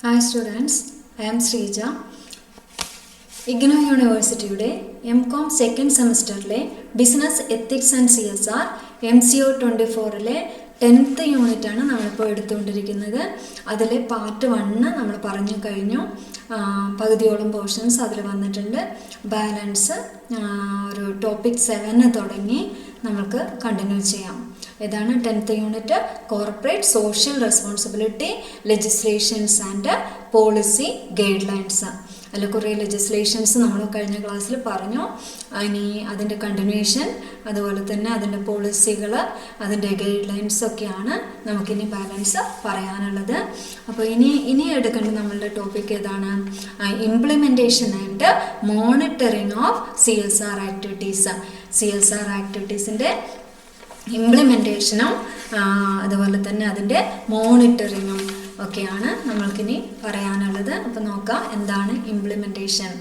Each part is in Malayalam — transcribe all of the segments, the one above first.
Hi students, I am Srija. IGNOU യൂണിവേഴ്സിറ്റിയുടെ M.Com സെക്കൻഡ് സെമസ്റ്ററിലെ business ethics and CSR MCO 24ലെ 10th യൂണിറ്റാണ് നമ്മളിപ്പോൾ എടുത്തുകൊണ്ടിരിക്കുന്നത്. അതിലെ പാർട്ട് 1 നമ്മൾ പറഞ്ഞു കഴിഞ്ഞു. പകുതിയോളം പോർഷൻസ് അതിൽ വന്നിട്ടുണ്ട്. ബാലൻസ് ഒരു ടോപ്പിക് 7 തുടങ്ങി നമുക്ക് കണ്ടിന്യൂ ചെയ്യാം. ഇതാണ് 10th unit, corporate social responsibility legislations and policy guide lines. അതിൽ കുറേ ലെജിസ്ലേഷൻസ് നമ്മൾ കഴിഞ്ഞ ക്ലാസ്സിൽ പറഞ്ഞു. ഇനി അതിൻ്റെ കണ്ടിന്യൂഷൻ, അതുപോലെ തന്നെ അതിൻ്റെ പോളിസികൾ, അതിൻ്റെ ഗൈഡ് ലൈൻസ് ഒക്കെയാണ് നമുക്കിനി ബാലൻസ് പറയാനുള്ളത്. അപ്പോൾ ഇനി എടുക്കേണ്ട നമ്മളുടെ ടോപ്പിക് ഏതാണ്? Implementation and monitoring of CSR activities. CSR ആക്ടിവിറ്റീസിൻ്റെ ഇംപ്ലിമെൻറ്റേഷനും അതുപോലെ തന്നെ അതിൻ്റെ മോണിറ്ററിങ്ങും ഒക്കെയാണ് നമ്മൾക്കിനി പറയാനുള്ളത്. അപ്പോൾ നോക്കാം, എന്താണ് ഇംപ്ലിമെൻറ്റേഷൻ.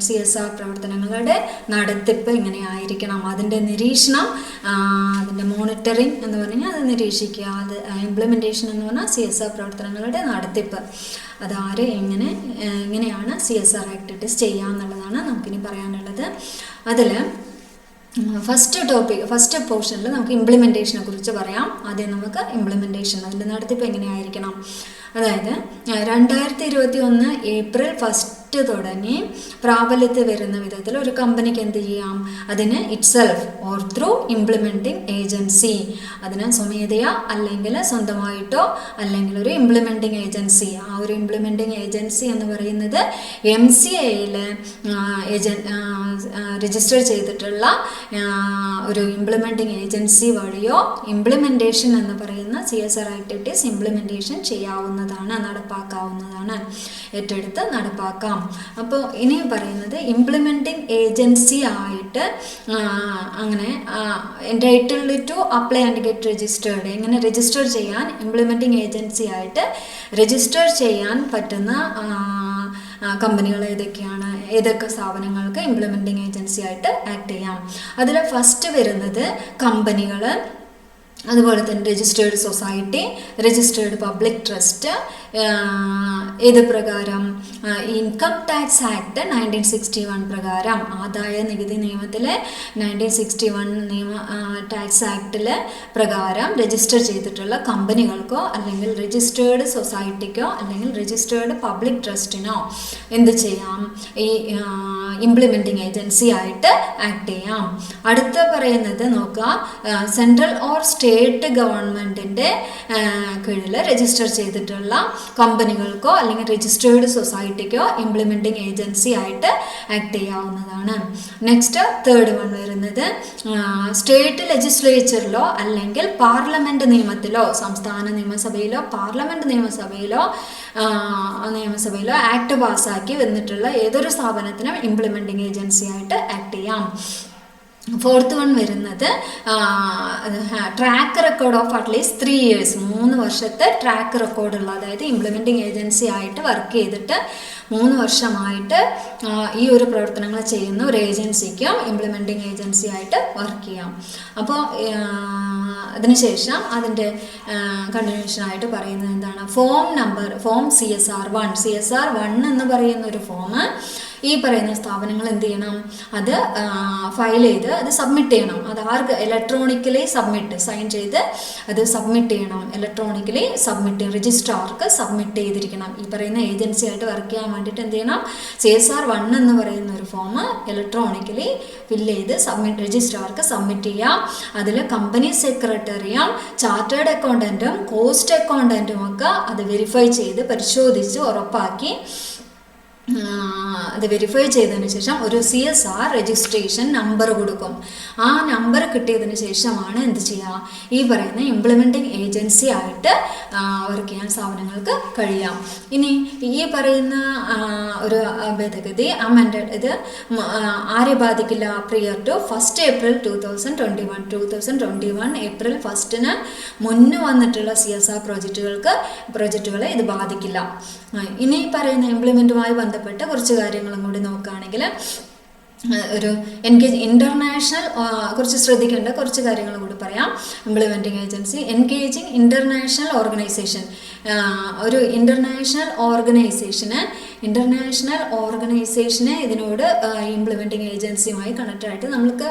CSR പ്രവർത്തനങ്ങളുടെ നടത്തിപ്പ് എങ്ങനെയായിരിക്കണം, അതിൻ്റെ നിരീക്ഷണം, അതിൻ്റെ മോണിറ്ററിങ് എന്ന് പറഞ്ഞാൽ അത് നിരീക്ഷിക്കുക. അത് ഇംപ്ലിമെൻറ്റേഷൻ എന്ന് പറഞ്ഞാൽ CSR പ്രവർത്തനങ്ങളുടെ നടത്തിപ്പ്. അതാര് എങ്ങനെയാണ് CSR ആക്ടിവിറ്റീസ് ചെയ്യുക എന്നുള്ളതാണ് നമുക്കിനി പറയാനുള്ളത്. അതിൽ ഫസ്റ്റ് പോർഷനിൽ നമുക്ക് ഇംപ്ലിമെൻറ്റേഷനെ കുറിച്ച് പറയാം. ആദ്യം നമുക്ക് ഇംപ്ലിമെൻറ്റേഷൻ, അതിൻ്റെ നടത്തിപ്പ് എങ്ങനെയായിരിക്കണം. അതായത് 2021 ഏപ്രിൽ 1 തുടങ്ങി പ്രാബല്യത്തിൽ വരുന്ന വിധത്തിൽ ഒരു കമ്പനിക്ക് എന്ത് ചെയ്യാം? അതിന് itself or through implementing agency, അതിന് സ്വമേധയാ അല്ലെങ്കിൽ സ്വന്തമായിട്ടോ അല്ലെങ്കിൽ ഒരു ഇംപ്ലിമെൻറ്റിംഗ് ഏജൻസി, ആ ഒരു ഇംപ്ലിമെൻറ്റിംഗ് ഏജൻസി എന്ന് പറയുന്നത് MCAയിൽ രജിസ്റ്റർ ചെയ്തിട്ടുള്ള ഒരു ഇംപ്ലിമെൻറ്റിംഗ് ഏജൻസി വഴിയോ ഇംപ്ലിമെൻറ്റേഷൻ എന്ന് പറയുന്ന CSR ആക്ടിവിറ്റീസ് ഇംപ്ലിമെൻറ്റേഷൻ ചെയ്യാവുന്നതാണ്, നടപ്പാക്കാവുന്നതാണ്, ഏറ്റെടുത്ത് നടപ്പാക്കാം. അപ്പോൾ ഇനി പറയുന്നത് ഇംപ്ലിമെൻറ്റിംഗ് ഏജൻസി ആയിട്ട് അങ്ങനെ entitled to apply and get registered, എങ്ങനെ രജിസ്റ്റർ ചെയ്യാൻ, ഇംപ്ലിമെൻറ്റിംഗ് ഏജൻസി ആയിട്ട് രജിസ്റ്റർ ചെയ്യാൻ പറ്റുന്ന കമ്പനികൾ ഏതൊക്കെ സ്ഥാപനങ്ങൾക്ക് ഇംപ്ലിമെൻറ്റിംഗ് ഏജൻസി ആയിട്ട് ആക്ട് ചെയ്യാം. അതിൽ ഫസ്റ്റ് വരുന്നത് കമ്പനികൾ, അതുപോലെ തന്നെ registered society, registered public trust. ഏത് പ്രകാരം? ഇൻകം ടാക്സ് ആക്ട് 1961 പ്രകാരം, ആദായ നികുതി നിയമത്തിലെ 1961 ടാക്സ് ആക്ടിലെ പ്രകാരം രജിസ്റ്റർ ചെയ്തിട്ടുള്ള കമ്പനികൾക്കോ അല്ലെങ്കിൽ രജിസ്റ്റേർഡ് സൊസൈറ്റിക്കോ അല്ലെങ്കിൽ രജിസ്റ്റേർഡ് പബ്ലിക് ട്രസ്റ്റിനോ എന്ത് ചെയ്യാം? ഈ ഇംപ്ലിമെൻറ്റിംഗ് ഏജൻസി ആയിട്ട് ആക്ട് ചെയ്യാം. അടുത്ത പറയുന്നത് നോക്കുക, സെൻട്രൽ ഓർ സ്റ്റേറ്റ് ഗവൺമെൻറ്റിൻ്റെ കീഴിൽ രജിസ്റ്റർ ചെയ്തിട്ടുള്ള കമ്പനികൾക്കോ അല്ലെങ്കിൽ രജിസ്റ്റേർഡ് സൊസൈറ്റിക്കോ ഇംപ്ലിമെൻറ്റിംഗ് ഏജൻസി ആയിട്ട് ആക്ട് ചെയ്യാവുന്നതാണ്. നെക്സ്റ്റ് തേർഡ് വൺ വരുന്നത് സ്റ്റേറ്റ് ലെജിസ്ലേച്ചറിലോ അല്ലെങ്കിൽ പാർലമെൻറ്റ് നിയമത്തിലോ, സംസ്ഥാന നിയമസഭയിലോ പാർലമെൻറ്റ് നിയമസഭയിലോ ആക്ട് പാസ്സാക്കി വന്നിട്ടുള്ള ഏതൊരു സ്ഥാപനത്തിനും ഇംപ്ലിമെൻറ്റിംഗ് ഏജൻസി ആയിട്ട് ആക്ട് ചെയ്യാം. ഫോർത്ത് വൺ വരുന്നത് track record of at least 3 years, 3 വർഷത്തെ ട്രാക്ക് റെക്കോർഡുള്ള, അതായത് ഇംപ്ലിമെൻറ്റിംഗ് ഏജൻസി ആയിട്ട് വർക്ക് ചെയ്തിട്ട് 3 വർഷമായിട്ട് ഈ ഒരു പ്രവർത്തനങ്ങൾ ചെയ്യുന്ന ഒരു ഏജൻസിക്കും ഇംപ്ലിമെൻറ്റിംഗ് ഏജൻസി ആയിട്ട് വർക്ക് ചെയ്യാം. അപ്പോൾ അതിനുശേഷം അതിൻ്റെ കണ്ടിന്യൂഷനായിട്ട് പറയുന്നത് എന്താണ്? ഫോം CSR1 എന്ന് പറയുന്ന ഒരു ഫോം ഈ പറയുന്ന സ്ഥാപനങ്ങൾ എന്ത് ചെയ്യണം? അത് ഫയൽ ചെയ്ത് അത് സബ്മിറ്റ് ചെയ്യണം. അത് ആർക്ക്? ഇലക്ട്രോണിക്കലി സൈൻ ചെയ്ത് അത് സബ്മിറ്റ് ചെയ്യണം. ഇലക്ട്രോണിക്കലി രജിസ്ട്രാർക്ക് സബ്മിറ്റ് ചെയ്തിരിക്കണം. ഈ പറയുന്ന ഏജൻസി ആയിട്ട് വർക്ക് ചെയ്യാൻ വേണ്ടിയിട്ട് എന്ത് ചെയ്യണം? CSR1 എന്ന് പറയുന്ന ഒരു ഫോം ഇലക്ട്രോണിക്കലി ഫില്ല് ചെയ്ത് രജിസ്ട്രാർക്ക് സബ്മിറ്റ് ചെയ്യാം. അതിൽ കമ്പനി സെക്രട്ടറിയും ചാർട്ടേഡ് അക്കൗണ്ടൻറ്റും കോസ്റ്റ് അക്കൗണ്ടൻറ്റും ഒക്കെ അത് വെരിഫൈ ചെയ്ത് പരിശോധിച്ച് ഉറപ്പാക്കി അത് വെരിഫൈ ചെയ്തതിന് ശേഷം ഒരു CSR രജിസ്ട്രേഷൻ നമ്പർ കൊടുക്കും. ആ നമ്പർ കിട്ടിയതിന് ശേഷമാണ് എന്ത് ചെയ്യുക? ഈ പറയുന്ന ഇംപ്ലിമെൻറ്റിംഗ് ഏജൻസി ആയിട്ട് വർക്ക് ചെയ്യാൻ സ്ഥാപനങ്ങൾക്ക് കഴിയാം. ഇനി ഈ പറയുന്ന ഒരു ഭേദഗതി അമെൻഡഡ് ഇത് ആരെ ബാധിക്കില്ല? പ്രിയർ ടു 1 April 2021 ഏപ്രിൽ 1 മുന്നേ വന്നിട്ടുള്ള CSR പ്രോജക്റ്റുകളെ ഇത് ബാധിക്കില്ല. ഇനി പറയുന്ന ഇംപ്ലിമെൻറ്റുമായി ബന്ധപ്പെട്ട് കുറച്ച് കാര്യങ്ങളും കൂടി നോക്കുകയാണെങ്കിൽ ഒരു ഇന്റർനാഷണൽ കുറച്ച് ശ്രദ്ധിക്കേണ്ട കുറച്ച് കാര്യങ്ങൾ കൂടി പറയാം. Implementing agency engaging international organisation. ഒരു ഇൻ്റർനാഷണൽ ഓർഗനൈസേഷനെ ഇതിനോട് ഇംപ്ലിമെൻറ്റിംഗ് ഏജൻസിയുമായി കണക്റ്റായിട്ട് നമുക്ക്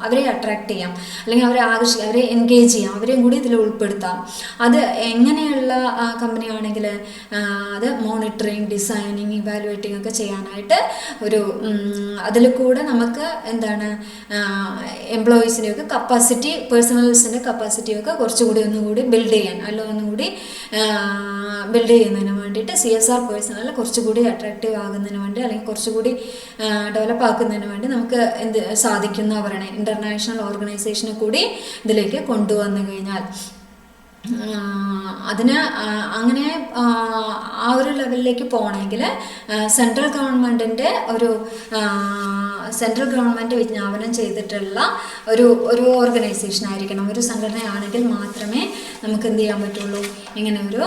അവരെ അട്രാക്റ്റ് ചെയ്യാം, അല്ലെങ്കിൽ അവരെ ആകർഷിക്കാം, അവരെ എൻഗേജ് ചെയ്യാം, അവരെയും കൂടി ഇതിൽ ഉൾപ്പെടുത്താം. അത് എങ്ങനെയുള്ള കമ്പനി ആണെങ്കിൽ അത് മോണിറ്ററിങ്, ഡിസൈനിങ്, ഇവാലുവേറ്റിംഗ് ഒക്കെ ചെയ്യാനായിട്ട് ഒരു അതിൽ കൂടെ നമുക്ക് എന്താണ് എംപ്ലോയീസിൻ്റെയൊക്കെ കപ്പാസിറ്റി, പേഴ്സണൽസിൻ്റെ കപ്പാസിറ്റിയൊക്കെ കുറച്ചുകൂടി ഒന്നുകൂടി ബിൽഡ് ചെയ്യാൻ, അല്ല ഒന്നുകൂടി ബിൽഡ് ചെയ്യുന്നതിന് വേണ്ടിയിട്ട് CSR പേഴ്സണൽ കുറച്ചുകൂടി അട്രാക്റ്റീവ് ആകുന്നതിന് വേണ്ടി, അല്ലെങ്കിൽ കുറച്ചുകൂടി ഡെവലപ്പ് ആക്കുന്നതിന് വേണ്ടി നമുക്ക് എന്ത് സാധിക്കുന്ന പറയണേ, ഇൻ്റർനാഷണൽ ഓർഗനൈസേഷനെ കൂടി ഇതിലേക്ക് കൊണ്ടുവന്നു കഴിഞ്ഞാൽ അതിന് അങ്ങനെ ആ ഒരു ലെവലിലേക്ക് പോകണമെങ്കിൽ സെൻട്രൽ ഗവൺമെൻറ് വിജ്ഞാപനം ചെയ്തിട്ടുള്ള ഒരു ഓർഗനൈസേഷൻ ആയിരിക്കണം, ഒരു സംഘടനയാണെങ്കിൽ മാത്രമേ നമുക്ക് എന്ത് ചെയ്യാൻ പറ്റുള്ളൂ, ഇങ്ങനെ ഒരു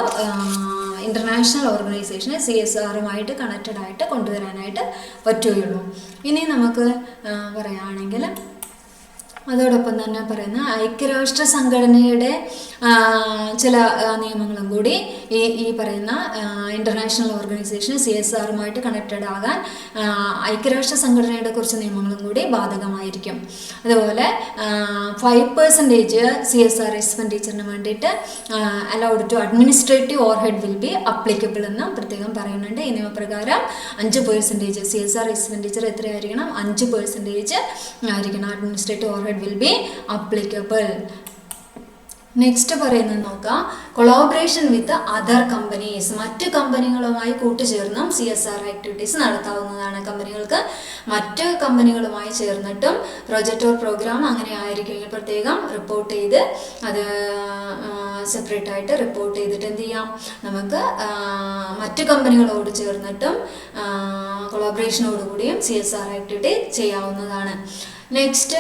ഇൻ്റർനാഷണൽ ഓർഗനൈസേഷനെ CSRുമായിട്ട് കണക്റ്റഡ് ആയിട്ട് കൊണ്ടുവരാനായിട്ട് പറ്റുകയുള്ളൂ. ഇനി നമുക്ക് പറയുകയാണെങ്കിൽ അതോടൊപ്പം തന്നെ പറയുന്ന ഐക്യരാഷ്ട്ര സംഘടനയുടെ ചില നിയമങ്ങളും കൂടി ഈ പറയുന്ന ഇൻ്റർനാഷണൽ ഓർഗനൈസേഷൻ CSRുമായിട്ട് കണക്റ്റഡ് ആകാൻ ഐക്യരാഷ്ട്ര സംഘടനയുടെ കുറച്ച് നിയമങ്ങളും കൂടി ബാധകമായിരിക്കും. അതുപോലെ 5% CSR എക്സ്പെൻഡിച്ചറിന് വേണ്ടിയിട്ട് allowed to administrative overhead will be applicable എന്നും പ്രത്യേകം പറയുന്നുണ്ട്. ഈ നിയമപ്രകാരം 5% CSR എക്സ്പെൻഡിച്ചർ എത്രയായിരിക്കണം, 5% ആയിരിക്കണം. Administrative overhead will be applicable. Next പറയുന്നത് നോക്കാം, കൊളാബറേഷൻ വിത്ത് അതർ കമ്പനീസ്. മറ്റ് കമ്പനികളുമായി കൂട്ടുചേർന്നും CSR ആക്ടിവിറ്റീസ് നടത്താവുന്നതാണ്. കമ്പനികൾക്ക് മറ്റ് കമ്പനികളുമായി ചേർന്നിട്ടും പ്രൊജക്റ്റ് ഓർ പ്രോഗ്രാം അങ്ങനെ ആയിരിക്കുമെങ്കിൽ പ്രത്യേകം റിപ്പോർട്ട് ചെയ്ത് അത് സെപ്പറേറ്റ് ആയിട്ട് റിപ്പോർട്ട് ചെയ്തിട്ട് എന്ത് ചെയ്യാം, നമുക്ക് മറ്റ് കമ്പനികളോട് ചേർന്നിട്ടും കൊളാബറേഷനോടുകൂടിയും CSR ആക്ടിവിറ്റി ചെയ്യാവുന്നതാണ്. നെക്സ്റ്റ്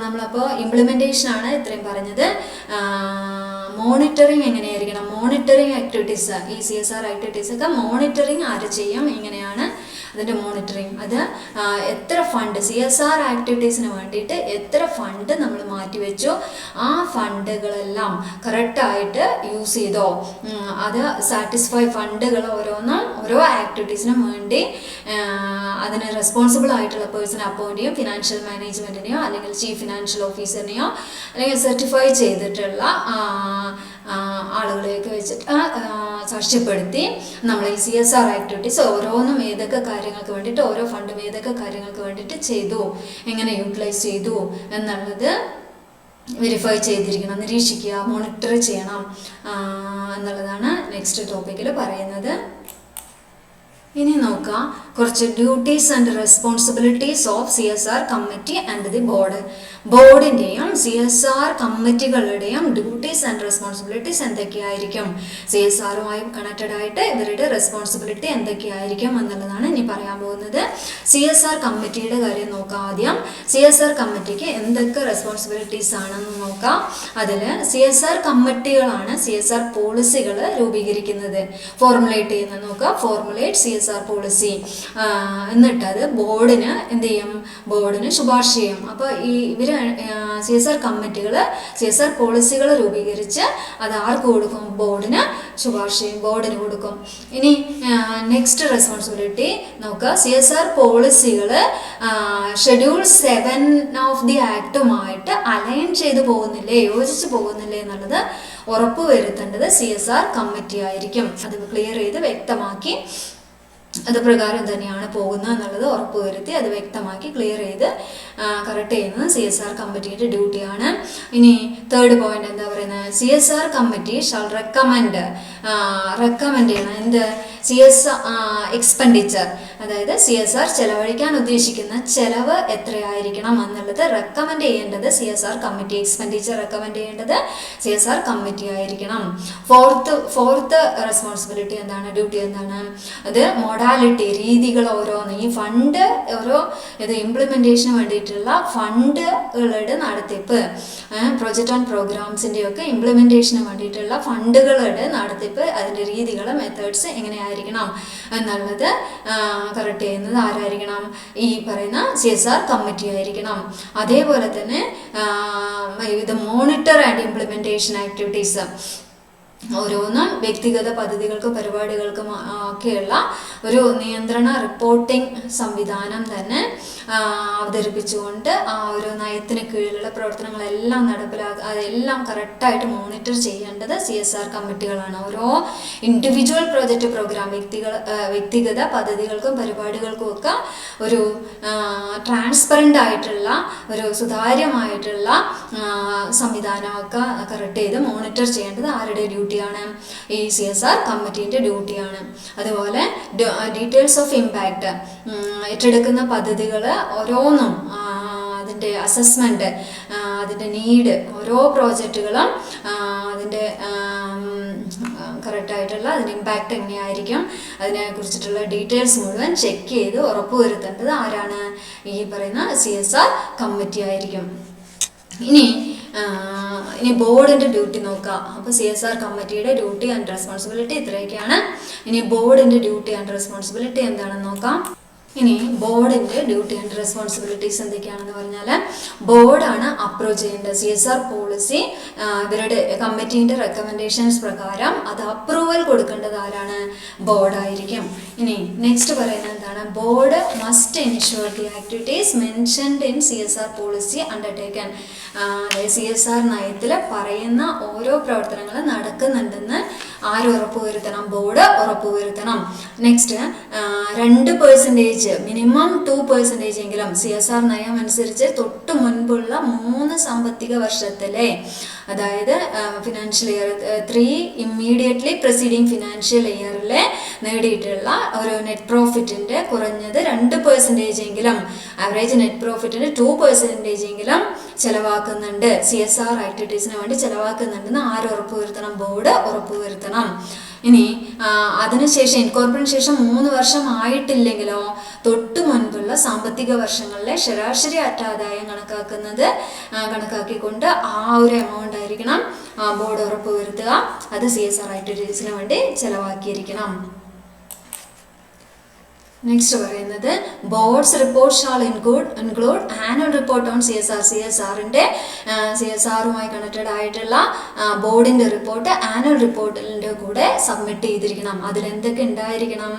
നമ്മളപ്പോൾ ഇംപ്ലിമെൻറ്റേഷനാണ് ഇത്രയും പറഞ്ഞത്. മോണിറ്ററിങ് എങ്ങനെയായിരിക്കണം, മോണിറ്ററിങ് ആക്ടിവിറ്റീസ്, ഈ CSR ആക്ടിവിറ്റീസൊക്കെ മോണിറ്ററിങ് ആര് ചെയ്യും, എങ്ങനെയാണ് അതിൻ്റെ മോണിറ്ററിങ്, അത് എത്ര ഫണ്ട് CSR ആക്ടിവിറ്റീസിന് വേണ്ടിയിട്ട് എത്ര ഫണ്ട് നമ്മൾ മാറ്റിവെച്ചു, ആ ഫണ്ടുകളെല്ലാം കറക്റ്റായിട്ട് യൂസ് ചെയ്തോ, അത് സാറ്റിസ്ഫൈ ഫണ്ടുകൾ ഓരോ ആക്ടിവിറ്റീസിനും വേണ്ടി അതിന് റെസ്പോൺസിബിൾ ആയിട്ടുള്ള പേഴ്സൺ അപ്പോയിൻ്റ് ചെയ്യും, ഫിനാൻഷ്യൽ മാനേജ്മെൻറ്റിനെയോ അല്ലെങ്കിൽ ചീഫ് ഫിനാൻഷ്യൽ ഓഫീസറിനെയോ അല്ലെങ്കിൽ സർട്ടിഫൈ ചെയ്തിട്ടുള്ള ആളുകളെയൊക്കെ വെച്ചിട്ട് സാക്ഷ്യപ്പെടുത്തി നമ്മൾ ഈ CSR ആക്ടിവിറ്റീസ് ഓരോന്നും ഏതൊക്കെ കാര്യങ്ങൾക്ക് വേണ്ടിയിട്ട്, ഓരോ ഫണ്ടും ഏതൊക്കെ കാര്യങ്ങൾക്ക് വേണ്ടിയിട്ട് ചെയ്തു, എങ്ങനെ യൂട്ടിലൈസ് ചെയ്തു എന്നുള്ളത് വെരിഫൈ ചെയ്തിരിക്കണം, നിരീക്ഷിക്കുക, മോണിറ്റർ ചെയ്യണം എന്നുള്ളതാണ് നെക്സ്റ്റ് ടോപ്പിക്കിൽ പറയുന്നത്. ഇനി നോക്കാം കുറച്ച് duties and responsibilities of CSR committee and the board. ബോർഡിൻ്റെയും CSR കമ്മിറ്റികളുടെയും ഡ്യൂട്ടീസ് ആൻഡ് റെസ്പോൺസിബിലിറ്റീസ് എന്തൊക്കെയായിരിക്കും, CSRുമായി കണക്റ്റഡ് ആയിട്ട് ഇവരുടെ റെസ്പോൺസിബിലിറ്റി എന്തൊക്കെയായിരിക്കും എന്നുള്ളതാണ് ഇനി പറയാൻ പോകുന്നത്. CSR കമ്മിറ്റിയുടെ കാര്യം നോക്കാം ആദ്യം. CSR കമ്മിറ്റിക്ക് എന്തൊക്കെ റെസ്പോൺസിബിലിറ്റീസ് ആണെന്ന് നോക്കാം. അതിൽ CSR കമ്മിറ്റികളാണ് CSR പോളിസികൾ രൂപീകരിക്കുന്നത്, ഫോർമുലേറ്റ് ചെയ്യുന്നത് നോക്കാം. ഫോർമുലേറ്റ് CSR പോളിസി, എന്നിട്ട് അത് ബോർഡിന് എന്ത് ചെയ്യും, ബോർഡിന് ശുപാർശ ചെയ്യും. അപ്പോൾ ഇവർ CSR കമ്മിറ്റികൾ CSR പോളിസികൾ രൂപീകരിച്ച് അത് ആർക്ക് കൊടുക്കും, ബോർഡിന് ശുപാർശ ചെയ്യും, ബോർഡിന് കൊടുക്കും. ഇനി നെക്സ്റ്റ് റെസ്പോൺസിബിലിറ്റി നോക്കുക. CSR പോളിസികൾ ഷെഡ്യൂൾ 7 ഓഫ് ദി ആക്ടുമായിട്ട് അലൈൻ ചെയ്തു പോകുന്നില്ലേ, യോജിച്ച് പോകുന്നില്ലേ എന്നുള്ളത് ഉറപ്പുവരുത്തേണ്ടത് CSR കമ്മിറ്റി ആയിരിക്കും. അത് ക്ലിയർ ചെയ്ത് വ്യക്തമാക്കി അത് പ്രകാരം തന്നെയാണ് പോകുന്നത് എന്നുള്ളത് ഉറപ്പുവരുത്തി അത് വ്യക്തമാക്കി ക്ലിയർ ചെയ്ത് കറക്റ്റ് ചെയ്യുന്നത് CSR കമ്മിറ്റിയുടെ ഡ്യൂട്ടിയാണ്. ഇനി തേർഡ് പോയിന്റ് എന്താ പറയുന്നത്, CSR കമ്മിറ്റി ഷാൾ റെക്കമെൻഡ് ചെയ്യണം എന്ത്, CSR എക്സ്പെൻഡിച്ചർ, അതായത് CSR ചെലവഴിക്കാൻ ഉദ്ദേശിക്കുന്ന ചെലവ് എത്രയായിരിക്കണം എന്നുള്ളത് റെക്കമെൻഡ് ചെയ്യേണ്ടത് CSR കമ്മിറ്റി, എക്സ്പെൻഡിച്ചർ റെക്കമെൻഡ് ചെയ്യേണ്ടത് CSR കമ്മിറ്റി ആയിരിക്കണം. ഫോർത്ത് റെസ്പോൺസിബിലിറ്റി എന്താണ്, ഡ്യൂട്ടി എന്താണ്, അത് മൊഡാലിറ്റി, രീതികൾ ഓരോന്ന്, ഈ ഫണ്ട് ഓരോ ഇത് ഇംപ്ലിമെൻറ്റേഷന് വേണ്ടിയിട്ടുള്ള ഫണ്ടുകളുടെ നടത്തിപ്പ്, പ്രൊജക്റ്റ് ആൻഡ് പ്രോഗ്രാംസിൻ്റെയൊക്കെ ഇംപ്ലിമെൻറ്റേഷന് വേണ്ടിയിട്ടുള്ള ഫണ്ടുകളുടെ നടത്തിപ്പ്, അതിൻ്റെ രീതികൾ, മെത്തേഡ്സ് എങ്ങനെയായിരിക്കണം എന്നുള്ളത് കറക്റ്റ് ചെയ്യുന്നത് ആരായിരിക്കണം, ഈ പറയുന്ന CSR കമ്മിറ്റി ആയിരിക്കണം. അതേപോലെ തന്നെ ഇത് മോണിറ്റർ ആൻഡ് ഇംപ്ലിമെൻറ്റേഷൻ ആക്ടിവിറ്റീസ്, ഓരോന്നും വ്യക്തിഗത പദ്ധതികൾക്കും പരിപാടികൾക്കും ഒക്കെയുള്ള ഒരു നിയന്ത്രണ റിപ്പോർട്ടിംഗ് സംവിധാനം തന്നെ അവതരിപ്പിച്ചുകൊണ്ട് ആ ഒരു നയത്തിന് കീഴിലുള്ള പ്രവർത്തനങ്ങളെല്ലാം അതെല്ലാം കറക്റ്റായിട്ട് മോണിറ്റർ ചെയ്യേണ്ടത് CSR കമ്മിറ്റികളാണ്. ഓരോ ഇൻഡിവിജ്വൽ പ്രോജക്റ്റ് പ്രോഗ്രാം വ്യക്തിഗത പദ്ധതികൾക്കും പരിപാടികൾക്കും ഒക്കെ ഒരു ട്രാൻസ്പെറൻ്റ് ആയിട്ടുള്ള ഒരു സുതാര്യമായിട്ടുള്ള സംവിധാനമൊക്കെ കറക്റ്റ് ചെയ്ത് മോണിറ്റർ ചെയ്യേണ്ടത് ആരുടെ ഡ്യൂട്ടിയാണ്? ഈ CSR കമ്മിറ്റീൻ്റെ ഡ്യൂട്ടിയാണ്. അതുപോലെ ഡീറ്റെയിൽസ് ഓഫ് ഇമ്പാക്റ്റ്, ഏറ്റെടുക്കുന്ന പദ്ധതികൾ ഓരോന്നും അതിൻ്റെ അസസ്മെൻറ്റ്, അതിൻ്റെ നീഡ്, ഓരോ പ്രോജക്റ്റുകളും അതിൻ്റെ കറക്റ്റായിട്ടുള്ള അതിൻ്റെ ഇമ്പാക്റ്റ് എങ്ങനെയായിരിക്കും അതിനെക്കുറിച്ചിട്ടുള്ള ഡീറ്റെയിൽസ് മുഴുവൻ ചെക്ക് ചെയ്ത് ഉറപ്പുവരുത്തേണ്ടത് ആരാണ്? ഈ പറയുന്ന CSR കമ്മിറ്റി ആയിരിക്കും. ഇനി ബോർഡിൻ്റെ ഡ്യൂട്ടി നോക്കാം. അപ്പോൾ CSR കമ്മിറ്റിയുടെ ഡ്യൂട്ടി ആൻഡ് റെസ്പോൺസിബിലിറ്റി ഇത്രയൊക്കെയാണ്. ഇനി ബോർഡിൻ്റെ ഡ്യൂട്ടി ആൻഡ് റെസ്പോൺസിബിലിറ്റി എന്താണെന്ന് നോക്കാം. ഇനി ബോർഡിൻ്റെ ഡ്യൂട്ടി ആൻഡ് റെസ്പോൺസിബിലിറ്റീസ് എന്തൊക്കെയാണെന്ന് പറഞ്ഞാൽ, ബോർഡാണ് അപ്രൂവ് ചെയ്യേണ്ടത്. CSR പോളിസി ഇവരുടെ കമ്മിറ്റീൻ്റെ റെക്കമെൻഡേഷൻസ് പ്രകാരം അത് അപ്രൂവൽ കൊടുക്കേണ്ടത് ആരാണ്? ബോർഡായിരിക്കും. ഇനി നെക്സ്റ്റ് പറയുന്നത് എന്താണ്? Board must ensure the activities mentioned in CSR policy undertaken. അതായത് CSR നയത്തിൽ പറയുന്ന ഓരോ പ്രവർത്തനങ്ങളും നടക്കുന്നുണ്ടെന്ന് ആര് ഉറപ്പുവരുത്തണം? ബോർഡ് ഉറപ്പുവരുത്തണം. നെക്സ്റ്റ് 2% മിനിമം 2% എങ്കിലും CSR നയം അനുസരിച്ച് തൊട്ട് മുൻപുള്ള 3 സാമ്പത്തിക വർഷത്തിലെ, അതായത് financial year 3 immediately preceding financial ഇയറിലെ നേടിയിട്ടുള്ള ഒരു നെറ്റ് പ്രോഫിറ്റിൻ്റെ കുറഞ്ഞത് 2% എങ്കിലും, ആവറേജ് നെറ്റ് പ്രോഫിറ്റിൻ്റെ 2% എങ്കിലും ചിലവാക്കുന്നുണ്ട്, CSR ആക്ടിവിറ്റീസിന് വേണ്ടി ചിലവാക്കുന്നുണ്ടെന്ന് ആര് ഉറപ്പുവരുത്തണം? ബോർഡ് ഉറപ്പുവരുത്തണം. ഇനി അതിനുശേഷം ഇൻകോർപ്പറേഷന് ശേഷം 3 വർഷം ആയിട്ടില്ലെങ്കിലോ തൊട്ട് മുൻപുള്ള സാമ്പത്തിക വർഷങ്ങളിലെ ശരാശരി അറ്റാദായം കണക്കാക്കിക്കൊണ്ട് ആ ഒരു എമൗണ്ട് ആയിരിക്കണം ബോർഡ് ഉറപ്പുവരുത്തുക. അത് CSR ആക്ടിവിറ്റീസിന് വേണ്ടി ചിലവാക്കിയിരിക്കണം. നെക്സ്റ്റ് പറയുന്നത് board's report shall include annual report on CSRുമായി കണക്റ്റഡ് ആയിട്ടുള്ള ബോർഡിൻ്റെ റിപ്പോർട്ട് ആനുവൽ റിപ്പോർട്ടിൻ്റെ കൂടെ സബ്മിറ്റ് ചെയ്തിരിക്കണം. അതിലെന്തൊക്കെ ഉണ്ടായിരിക്കണം?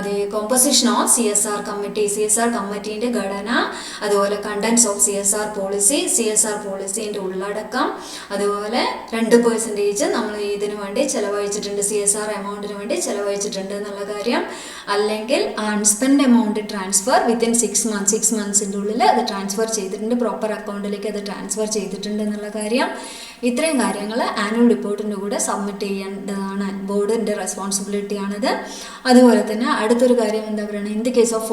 The composition of CSR committee, CSR കമ്മിറ്റീൻ്റെ ഘടന, അതുപോലെ contents of CSR policy, CSR പോളിസീൻ്റെ ഉള്ളടക്കം, അതുപോലെ 2% നമ്മൾ ഇതിനു വേണ്ടി ചിലവഴിച്ചിട്ടുണ്ട്, CSR എമൗണ്ടിന് വേണ്ടി ചിലവഴിച്ചിട്ടുണ്ട് എന്നുള്ള കാര്യം, അല്ലെങ്കിൽ അൺസ്പെൻഡ് എമൗണ്ട് ട്രാൻസ്ഫർ വിത്തിൻ 6 മന്ത്സിൻ്റെ ഉള്ളിൽ അത് ട്രാൻസ്ഫർ ചെയ്തിട്ടുണ്ട്, പ്രോപ്പർ അക്കൗണ്ടിലേക്ക് അത് ട്രാൻസ്ഫർ ചെയ്തിട്ടുണ്ട് എന്നുള്ള കാര്യം. ഇത്രയും കാര്യങ്ങൾ ആനുവൽ റിപ്പോർട്ടിൻ്റെ കൂടെ സബ്മിറ്റ് ചെയ്യേണ്ടതാണ്. ബോർഡിൻ്റെ റെസ്പോൺസിബിലിറ്റിയാണിത്. അതുപോലെ തന്നെ അടുത്തൊരു കാര്യം എന്താ പറയുക, in the case of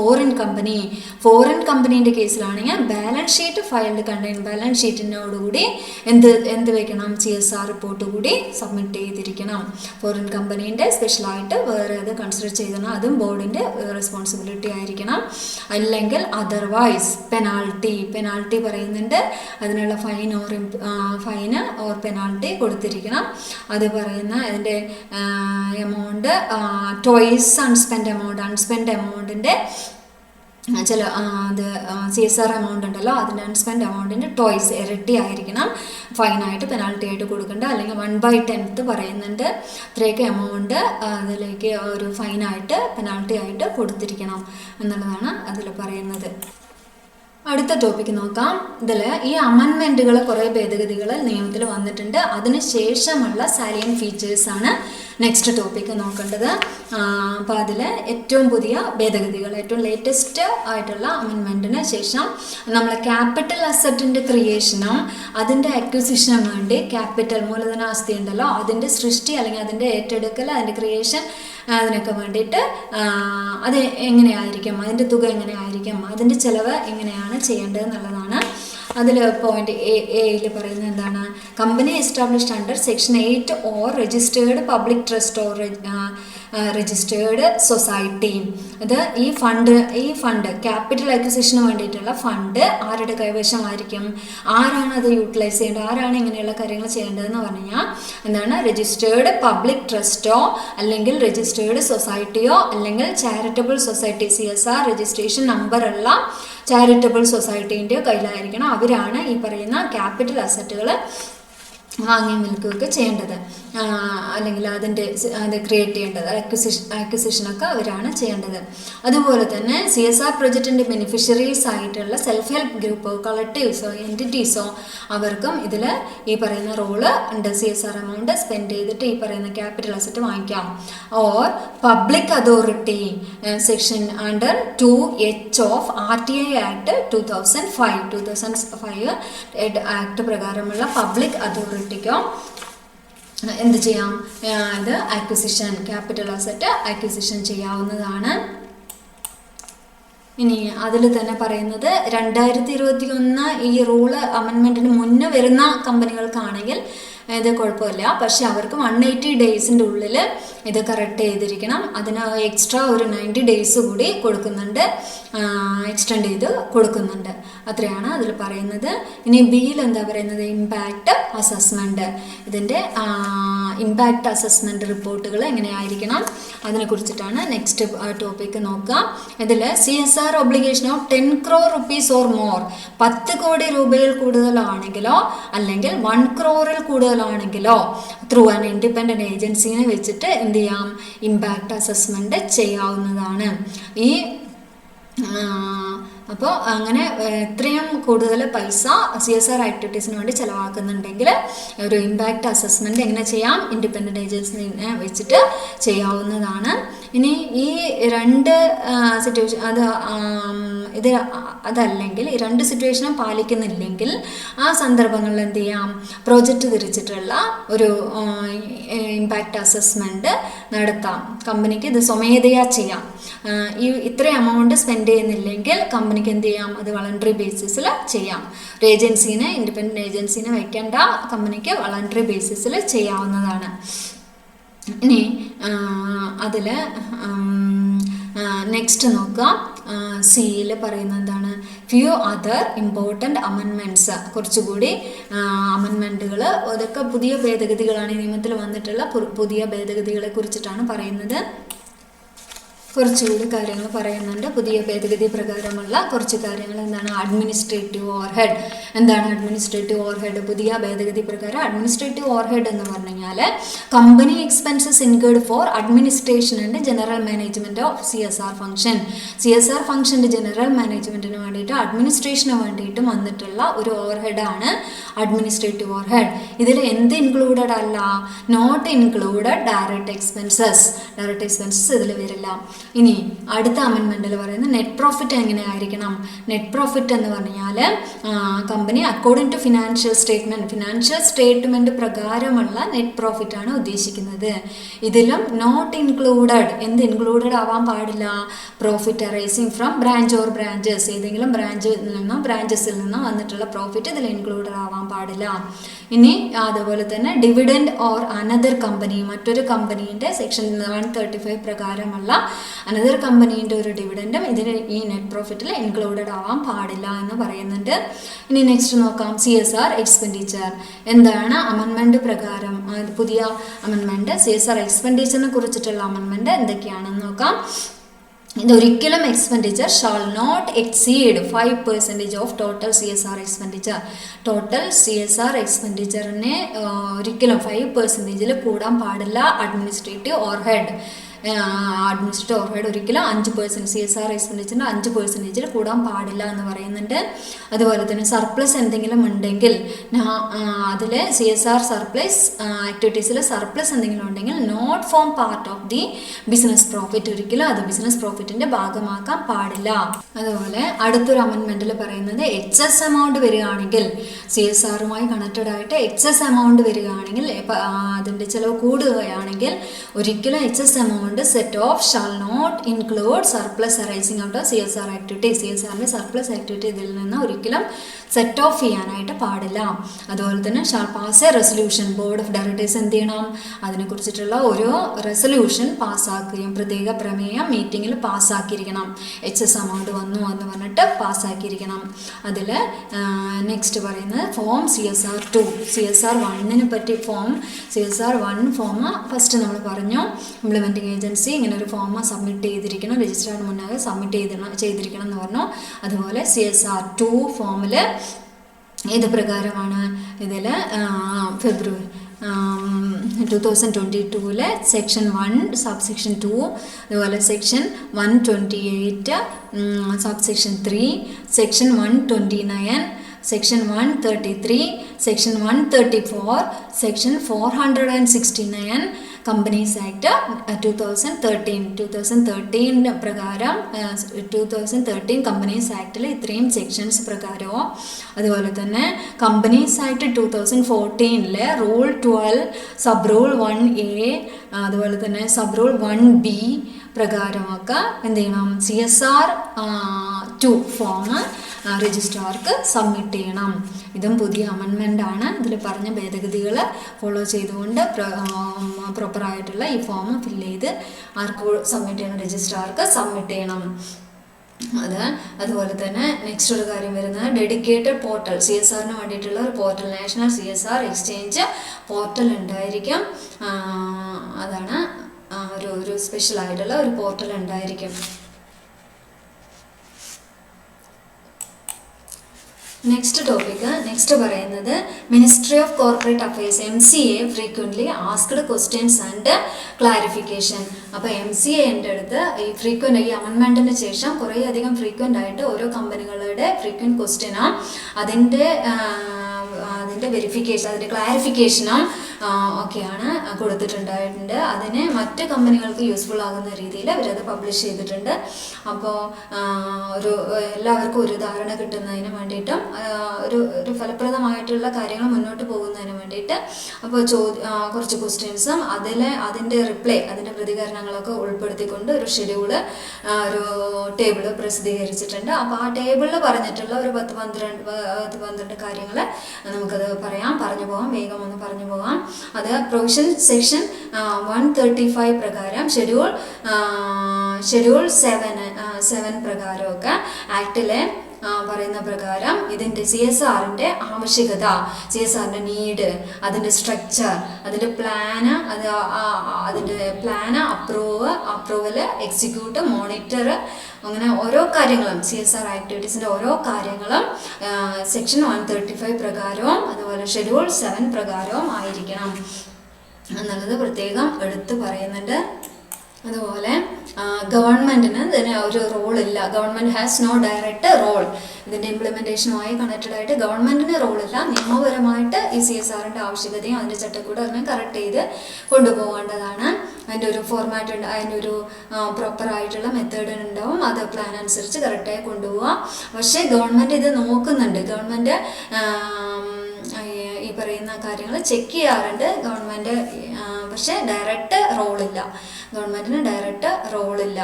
foreign കമ്പനീൻ്റെ കേസിലാണെങ്കിൽ balance sheet filed contain, balance ഷീറ്റിനോടുകൂടി എന്ത് വെക്കണം? CSR റിപ്പോർട്ട് കൂടി സബ്മിറ്റ് ചെയ്തിരിക്കണം. ഫോറിൻ കമ്പനീൻ്റെ സ്പെഷ്യലായിട്ട് വേറെ അത് കൺസിഡർ ചെയ്തണം, അതും ബോർഡിൻ്റെ റെസ്പോൺസിബിലിറ്റി ആയിരിക്കണം. അല്ലെങ്കിൽ അതർവൈസ് പെനാൾട്ടി പറയുന്നുണ്ട്, അതിനുള്ള ഫൈന് ഓർ പെനാൾട്ടി കൊടുത്തിരിക്കണം. അത് പറയുന്ന അതിൻ്റെ എമൗണ്ട് ട്വൈസ് അൺസ്പെൻഡ് എമൗണ്ടിൻ്റെ അത് CSR എമൗണ്ട് ഉണ്ടല്ലോ, അതിൻ്റെ അൺസ്പെൻഡ് എമൗണ്ടിൻ്റെ ട്വൈസ് ഇരട്ടി ആയിരിക്കണം ഫൈനായിട്ട് പെനാൾട്ടി ആയിട്ട് കൊടുക്കേണ്ട. അല്ലെങ്കിൽ 1/10 പറയുന്നുണ്ട്, ഇത്രയൊക്കെ എമൗണ്ട് അതിലേക്ക് ഒരു ഫൈനായിട്ട് പെനാൾട്ടി ആയിട്ട് കൊടുത്തിരിക്കണം എന്നുള്ളതാണ് അതിൽ പറയുന്നത്. അടുത്ത ടോപ്പിക്ക് നോക്കാം. ഇതിൽ ഈ അമെൻമെൻറ്റുകൾ കുറേ ഭേദഗതികൾ നിയമത്തിൽ വന്നിട്ടുണ്ട്. അതിന് ശേഷമുള്ള സാലിയൻ ഫീച്ചേഴ്സാണ് നെക്സ്റ്റ് ടോപ്പിക്ക് നോക്കേണ്ടത്. അപ്പോൾ അതിൽ ഏറ്റവും പുതിയ ഭേദഗതികൾ, ഏറ്റവും ലേറ്റസ്റ്റ് ആയിട്ടുള്ള അമെൻമെൻറ്റിന് ശേഷം നമ്മൾ ക്യാപിറ്റൽ അസറ്റിൻ്റെ ക്രിയേഷനും അതിൻ്റെ അക്വിസിഷനും വേണ്ടി ക്യാപിറ്റൽ മൂലധന ആസ്തി ഉണ്ടല്ലോ, അതിൻ്റെ സൃഷ്ടി അല്ലെങ്കിൽ അതിൻ്റെ ഏറ്റെടുക്കൽ, അതിൻ്റെ ക്രിയേഷൻ, അതിനൊക്കെ വേണ്ടിയിട്ട് അത് എങ്ങനെയായിരിക്കും, അതിൻ്റെ തുക എങ്ങനെയായിരിക്കും, അതിൻ്റെ ചിലവ് എങ്ങനെയാണ് ചെയ്യേണ്ടത് എന്നുള്ളതാണ്. അതിൽ പോയിന്റ് എയിൽ പറയുന്നത് എന്താണ്? Company established under section 8 or registered public trust or registered society. ഇത് ഈ ഫണ്ട് ക്യാപിറ്റൽ അക്വിസിഷന് വേണ്ടിയിട്ടുള്ള ഫണ്ട് ആരുടെ കൈവശമായിരിക്കും? ആരാണ് അത് യൂട്ടിലൈസ് ചെയ്യേണ്ടത്? ആരാണ് ഇങ്ങനെയുള്ള കാര്യങ്ങൾ ചെയ്യേണ്ടതെന്ന് പറഞ്ഞു കഴിഞ്ഞാൽ എന്താണ്? രജിസ്റ്റേർഡ് പബ്ലിക് ട്രസ്റ്റോ അല്ലെങ്കിൽ രജിസ്റ്റേർഡ് സൊസൈറ്റിയോ അല്ലെങ്കിൽ ചാരിറ്റബിൾ സൊസൈറ്റി, CSR രജിസ്ട്രേഷൻ നമ്പറുള്ള ചാരിറ്റബിൾ സൊസൈറ്റീൻ്റെ കയ്യിലായിരിക്കണം. അവരാണ് ഈ പറയുന്ന ക്യാപിറ്റൽ അസറ്റുകൾ വാങ്ങുകയും വിൽക്കുകയൊക്കെ ചെയ്യേണ്ടത്, അല്ലെങ്കിൽ അത് ക്രിയേറ്റ് ചെയ്യേണ്ടത്, അക്വിസിഷനൊക്കെ അവരാണ് ചെയ്യേണ്ടത്. അതുപോലെ തന്നെ CSR പ്രൊജക്റ്റിൻ്റെ ബെനിഫിഷ്യറീസ് ആയിട്ടുള്ള സെൽഫ് ഹെൽപ്പ് ഗ്രൂപ്പോ കളക്റ്റീവ്സോ എൻറ്റിറ്റീസോ അവർക്കും ഇതിൽ ഈ പറയുന്ന റോള് ഉണ്ട്. CSR എമൗണ്ട് സ്പെൻഡ് ചെയ്തിട്ട് ഈ പറയുന്ന ക്യാപിറ്റൽ അസറ്റ് വാങ്ങിക്കാം. Or public authority section under 2H of RTI act 2005 act പ്രകാരമുള്ള പബ്ലിക് അതോറിറ്റിക്കോ എന്ത് ചെയ്യാം, ഇത് അക്വിസിഷൻ, ക്യാപിറ്റൽ അസറ്റ് അക്വിസിഷൻ ചെയ്യാവുന്നതാണ്. ഇനി അതിൽ തന്നെ പറയുന്നത് 2021 ഈ റൂള് അമെൻമെൻറ്റിന് മുന്നേ വരുന്ന കമ്പനികൾക്കാണെങ്കിൽ ഇത് കുഴപ്പമില്ല. പക്ഷെ അവർക്ക് 180 ഡേയ്സിൻ്റെ ഉള്ളിൽ ഇത് കറക്റ്റ് ചെയ്തിരിക്കണം. അതിന് എക്സ്ട്രാ ഒരു 90 ഡേയ്സ് കൂടി കൊടുക്കുന്നുണ്ട്, എക്സ്റ്റെൻഡ് ചെയ്ത് കൊടുക്കുന്നുണ്ട്. അത്രയാണ് അതിൽ പറയുന്നത്. ഇനി ബിയിൽ എന്താ പറയുന്നത്, ഇമ്പാക്റ്റ് അസസ്മെൻറ്റ്. ഇതിൻ്റെ ഇമ്പാക്റ്റ് അസസ്മെൻറ്റ് റിപ്പോർട്ടുകൾ എങ്ങനെയായിരിക്കണം അതിനെക്കുറിച്ചിട്ടാണ് നെക്സ്റ്റ് ടോപ്പിക്ക് നോക്കുക. ഇതിൽ CSR obligation of 10 crore rupees or more, 10 കോടി രൂപയിൽ കൂടുതലാണെങ്കിലോ അല്ലെങ്കിൽ 1 crore കൂടുതലാണെങ്കിലോ ത്രൂ ആൻ ഇൻഡിപെൻഡൻറ്റ് ഏജൻസിനെ വെച്ചിട്ട് എന്ത് ചെയ്യാം, ഇമ്പാക്റ്റ് അസസ്മെൻറ്റ് ചെയ്യാവുന്നതാണ്. അപ്പോൾ അങ്ങനെ ഇത്രയും കൂടുതൽ പൈസ CSR ആക്ടിവിറ്റീസിന് വേണ്ടി ചിലവാക്കുന്നുണ്ടെങ്കിൽ ഒരു ഇമ്പാക്റ്റ് അസസ്മെൻറ്റ് എങ്ങനെ ചെയ്യാം, ഇൻഡിപെൻഡൻറ്റ് ഏജൻസിനെ വെച്ചിട്ട് ചെയ്യാവുന്നതാണ്. ഇനി ഈ രണ്ട് സിറ്റുവേഷൻ അതല്ലെങ്കിൽ ഈ രണ്ട് സിറ്റുവേഷനും പാലിക്കുന്നില്ലെങ്കിൽ ആ സന്ദർഭങ്ങളിൽ എന്ത് ചെയ്യാം, പ്രോജക്റ്റ് തിരിച്ചിട്ടുള്ള ഒരു ഇമ്പാക്റ്റ് അസസ്മെൻറ്റ് നടത്താം. കമ്പനിക്ക് ഇത് സ്വമേധയാ ചെയ്യാം. ഇത്ര എമൗണ്ട് സ്പെൻഡ് ചെയ്യുന്നില്ലെങ്കിൽ കമ്പനിക്ക് എന്ത് ചെയ്യാം, അത് വളണ്ടറി ബേസിസിൽ ചെയ്യാം. ഒരു ഏജൻസീനെ, ഇൻഡിപെൻഡൻറ്റ് ഏജൻസീനെ വയ്ക്കേണ്ട, കമ്പനിക്ക് വളണ്ടറി ബേസിസിൽ ചെയ്യാവുന്നതാണ്. ഇനി അതിൽ നെക്സ്റ്റ് നോക്കാം. സിയിൽ പറയുന്നത് എന്താണ്, ഫ്യൂ അതർ ഇമ്പോർട്ടൻ്റ് അമെൻമെൻറ്റ്സ്, കുറച്ചുകൂടി അമെൻമെൻറ്റുകൾ, അതൊക്കെ പുതിയ ഭേദഗതികളാണ്. ഈ നിയമത്തിൽ വന്നിട്ടുള്ള പുതിയ ഭേദഗതികളെ കുറിച്ചിട്ടാണ് പറയുന്നത്. കുറച്ചുകൂടി കാര്യങ്ങൾ പറയുന്നുണ്ട്. പുതിയ ഭേദഗതി പ്രകാരമുള്ള കുറച്ച് കാര്യങ്ങൾ എന്താണ്, അഡ്മിനിസ്ട്രേറ്റീവ് ഓവർഹെഡ്. എന്താണ് അഡ്മിനിസ്ട്രേറ്റീവ് ഓവർഹെഡ്? പുതിയ ഭേദഗതി പ്രകാരം അഡ്മിനിസ്ട്രേറ്റീവ് ഓവർഹെഡ് എന്ന് പറഞ്ഞു കഴിഞ്ഞാൽ company expenses incurred for administration and general management of CSR function. CSR ഫംഗ്ഷൻ്റെ ജനറൽ മാനേജ്മെൻറ്റിന് വേണ്ടിയിട്ട്, അഡ്മിനിസ്ട്രേഷന് വേണ്ടിയിട്ടും വന്നിട്ടുള്ള ഒരു ഓവർഹെഡാണ് അഡ്മിനിസ്ട്രേറ്റീവ് ഓവർഹെഡ്. ഇതിൽ എന്ത് ഇൻക്ലൂഡഡ് അല്ല, not included direct expenses. Direct expenses ഇതിൽ വരില്ല. ഇനി അടുത്ത അമെൻമെൻറ്റിൽ പറയുന്നത് നെറ്റ് പ്രോഫിറ്റ് എങ്ങനെയായിരിക്കണം. നെറ്റ് പ്രോഫിറ്റ് എന്ന് പറഞ്ഞാൽ company according to financial statement പ്രകാരമുള്ള നെറ്റ് പ്രോഫിറ്റ് ആണ് ഉദ്ദേശിക്കുന്നത്. ഇതിലും നോട്ട് ഇൻക്ലൂഡഡ്, എന്ത് ഇൻക്ലൂഡഡ് ആവാൻ പാടില്ല, profit arising from branch or branches, ഏതെങ്കിലും ബ്രാഞ്ചസിൽ നിന്നോ വന്നിട്ടുള്ള പ്രോഫിറ്റ് ഇതിൽ ഇൻക്ലൂഡഡ് ആവാൻ പാടില്ല. ഇനി അതുപോലെ തന്നെ ഡിവിഡൻഡ് ഓർ അനദർ കമ്പനി, മറ്റൊരു കമ്പനീൻ്റെ സെക്ഷൻ 135 പ്രകാരമുള്ള അനദർ കമ്പനീൻ്റെ ഒരു ഡിവിഡൻഡും ഇതിന് ഈ നെറ്റ് പ്രോഫിറ്റിൽ ഇൻക്ലൂഡഡ് ആവാൻ പാടില്ല എന്ന് പറയുന്നുണ്ട്. ഇനി നെക്സ്റ്റ് നോക്കാം, CSR എക്സ്പെൻഡിച്ചർ. എന്താണ് അമെൻമെൻറ്റ് പ്രകാരം പുതിയ അമെൻമെൻറ്റ്, CSR എക്സ്പെൻഡിച്ചറിനെ കുറിച്ചിട്ടുള്ള അമെൻമെൻറ്റ് എന്തൊക്കെയാണെന്ന് നോക്കാം. ഇതൊരിക്കലും expenditure shall not exceed 5% of total CSR expenditure. Total CSR എക്സ്പെൻഡിച്ചറിനെ ഒരിക്കലും 5% കൂടാൻ പാടില്ല. അഡ്മിനിസ്ട്രേറ്റീവ് ഓവർഹെഡ് ഒരിക്കലും 5%, CSR എക്സ്പെൻഡിച്ചറിൻ്റെ 5% കൂടാൻ പാടില്ല എന്ന് പറയുന്നുണ്ട്. അതുപോലെ തന്നെ സർപ്ലസ് എന്തെങ്കിലും ഉണ്ടെങ്കിൽ അതിൽ CSR സർപ്ലസ് ആക്ടിവിറ്റീസിൽ സർപ്ലസ് എന്തെങ്കിലും ഉണ്ടെങ്കിൽ not form part of the business profit, ഒരിക്കലും അത് ബിസിനസ് പ്രോഫിറ്റിൻ്റെ ഭാഗമാക്കാൻ പാടില്ല. അതുപോലെ അടുത്തൊരു അമെൻമെൻറ്റിൽ പറയുന്നത് എക്സസ് എമൗണ്ട് വരികയാണെങ്കിൽ, CSRുമായി കണക്റ്റഡ് ആയിട്ട് എക്സസ് എമൗണ്ട് വരികയാണെങ്കിൽ, അതിൻ്റെ ചിലവ് കൂടുകയാണെങ്കിൽ ഒരിക്കലും excess amount set off shall not include surplus arising out of CSR activity. CSRന്റെ സർപ്ലസ് ആക്ടിവിറ്റി ഇതിൽ നിന്ന് ഒരിക്കലും സെറ്റ് ഓഫ് ചെയ്യാനായിട്ട് പാടില്ല. അതുപോലെ തന്നെ shall pass a resolution. Board of directors എന്ത് ചെയ്യണം, അതിനെക്കുറിച്ചിട്ടുള്ള ഒരു റെസൊല്യൂഷൻ പാസ്സാക്കുകയും പ്രത്യേക പ്രമേയം മീറ്റിങ്ങിൽ പാസ്സാക്കിയിരിക്കണം. എക്സസ് എമൗണ്ട് വന്നു എന്ന് പറഞ്ഞിട്ട് പാസ്സാക്കിയിരിക്കണം. അതിൽ നെക്സ്റ്റ് പറയുന്നത് ഫോം CSR2. CSR1 പറ്റി CSR1 ഫോം ഫസ്റ്റ് നമ്മൾ പറഞ്ഞു, ഇംപ്ലിമെൻറ്റിംഗ് ഏജൻസി ഇങ്ങനെ ഒരു ഫോം സബ്മിറ്റ് ചെയ്തിരിക്കണം, രജിസ്ട്രാറിന് മുന്നേ സബ്മിറ്റ് ചെയ്തിരിക്കണം എന്ന് പറഞ്ഞു. അതുപോലെ CSR2 ഫോമിൽ ഏത് പ്രകാരമാണ്, ഇതിൽ ഫെബ്രുവരി 2022 സെക്ഷൻ 1 സബ്സെക്ഷൻ 2, അതുപോലെ section 128 subsection 3, section 129, section 133, section 134, section 469 companies act 2013 പ്രകാരം 2013 കമ്പനീസ് ആക്ടിൽ ഇത്രയും സെക്ഷൻസ് പ്രകാരവും, അതുപോലെ തന്നെ companies act 2014 rule 12 sub rule 1A, അതുപോലെ തന്നെ സബ് റൂൾ 1B പ്രകാരമൊക്കെ എന്ത് ചെയ്യണം, CSR 2 ഫോം രജിസ്ട്രാർക്ക് സബ്മിറ്റ് ചെയ്യണം. ഇതും പുതിയ അമെൻമെൻ്റ് ആണ്. ഇതിൽ പറഞ്ഞ ഭേദഗതികൾ ഫോളോ ചെയ്തുകൊണ്ട് പ്രോപ്പറായിട്ടുള്ള ഈ ഫോം ഫില്ല് ചെയ്ത് ആർക്ക് സബ്മിറ്റ് ചെയ്യണം, രജിസ്ട്രാർക്ക് സബ്മിറ്റ് ചെയ്യണം. അതുപോലെ തന്നെ നെക്സ്റ്റ് ഒരു കാര്യം വരുന്നത് ഡെഡിക്കേറ്റഡ് പോർട്ടൽ, CSRന് വേണ്ടിയിട്ടുള്ള ഒരു portal, national CSR exchange portal ഉണ്ടായിരിക്കും. അതാണ് ഒരു സ്പെഷ്യലായിട്ടുള്ള ഒരു പോർട്ടൽ ഉണ്ടായിരിക്കും. നെക്സ്റ്റ് പറയുന്നത് ministry of corporate affairs MCA frequently asked questions and clarification. അപ്പോൾ MCAൻ്റെ അടുത്ത് ഈ അമെൻമെൻറ്റിന് ശേഷം കുറേയധികം ഫ്രീക്വൻ്റ് ആയിട്ട് ഓരോ കമ്പനികളുടെ ഫ്രീക്വൻ്റ് ക്വസ്റ്റ്യനും അതിൻ്റെ വെരിഫിക്കേഷൻ, അതിൻ്റെ ക്ലാരിഫിക്കേഷനും ഒക്കെയാണ് കൊടുത്തിട്ടുണ്ടായിട്ടുണ്ട്. അതിന് മറ്റ് കമ്പനികൾക്ക് യൂസ്ഫുൾ ആകുന്ന രീതിയിൽ അവരത് പബ്ലിഷ് ചെയ്തിട്ടുണ്ട്. അപ്പോൾ എല്ലാവർക്കും ഒരു ധാരണ കിട്ടുന്നതിന് വേണ്ടിയിട്ടും ഒരു ഫലപ്രദമായിട്ടുള്ള കാര്യങ്ങൾ മുന്നോട്ട് പോകുന്നതിന് വേണ്ടിയിട്ട് അപ്പോൾ കുറച്ച് ക്വസ്റ്റ്യൻസും അതിൻ്റെ റിപ്ലൈ, അതിൻ്റെ പ്രതികരണങ്ങളൊക്കെ ഉൾപ്പെടുത്തിക്കൊണ്ട് ഒരു ഷെഡ്യൂള്, ഒരു ടേബിള് പ്രസിദ്ധീകരിച്ചിട്ടുണ്ട്. അപ്പോൾ ആ ടേബിളിൽ പറഞ്ഞിട്ടുള്ള ഒരു 10-12 കാര്യങ്ങൾ നമുക്കത് പറഞ്ഞു പോകാം, വേഗം ഒന്ന് പറഞ്ഞു പോകാം. അത് പ്രൊവിഷൻ സെക്ഷൻ 135 പ്രകാരം ഷെഡ്യൂൾ 7 പ്രകാരമൊക്കെ ആക്ടിലെ പറയുന്ന പ്രകാരം ഇതിൻ്റെ CSRൻ്റെ ആവശ്യകത, CSRൻ്റെ നീഡ്, അതിൻ്റെ സ്ട്രക്ചർ, അതിൻ്റെ പ്ലാന്, അതിൻ്റെ അപ്രൂവല്, എക്സിക്യൂട്ട്, മോണിറ്റർ, അങ്ങനെ ഓരോ കാര്യങ്ങളും CSR ആക്ടിവിറ്റീസിൻ്റെ ഓരോ കാര്യങ്ങളും സെക്ഷൻ 135 പ്രകാരവും അതുപോലെ ഷെഡ്യൂൾ 7 പ്രകാരവും ആയിരിക്കണം എന്നുള്ളത് പ്രത്യേകം എടുത്ത് പറയുന്നുണ്ട്. അതുപോലെ ഗവൺമെൻറ്റിന് ഇതിന് ഒരു റോളില്ല, government has no direct role. ഇതിൻ്റെ ഇംപ്ലിമെൻറ്റേഷനുമായി കണക്റ്റഡ് ആയിട്ട് ഗവൺമെൻറ്റിന് റോളില്ല. നിയമപരമായിട്ട് ഈ CSRൻ്റെ ആവശ്യകതയും അതിൻ്റെ ചട്ടക്കൂട് അതിനെ കറക്റ്റ് ചെയ്ത് കൊണ്ടുപോകേണ്ടതാണ്. അതിൻ്റെ ഒരു ഫോർമാറ്റ് ഉണ്ട്, അതിൻ്റെ ഒരു പ്രോപ്പറായിട്ടുള്ള മെത്തേഡ് ഉണ്ടാവും. അത് പ്ലാൻ അനുസരിച്ച് കറക്റ്റായി കൊണ്ടുപോകാം. പക്ഷേ ഗവൺമെൻറ് ഇത് നോക്കുന്നുണ്ട്. ഗവൺമെൻറ് ഈ പറയുന്ന കാര്യങ്ങൾ ചെക്ക് ചെയ്യാറുണ്ട് ഗവൺമെൻറ്. പക്ഷേ ഡയറക്റ്റ് റോളില്ല, ഗവൺമെൻറ്റിന് ഡയറക്റ്റ് റോളില്ല.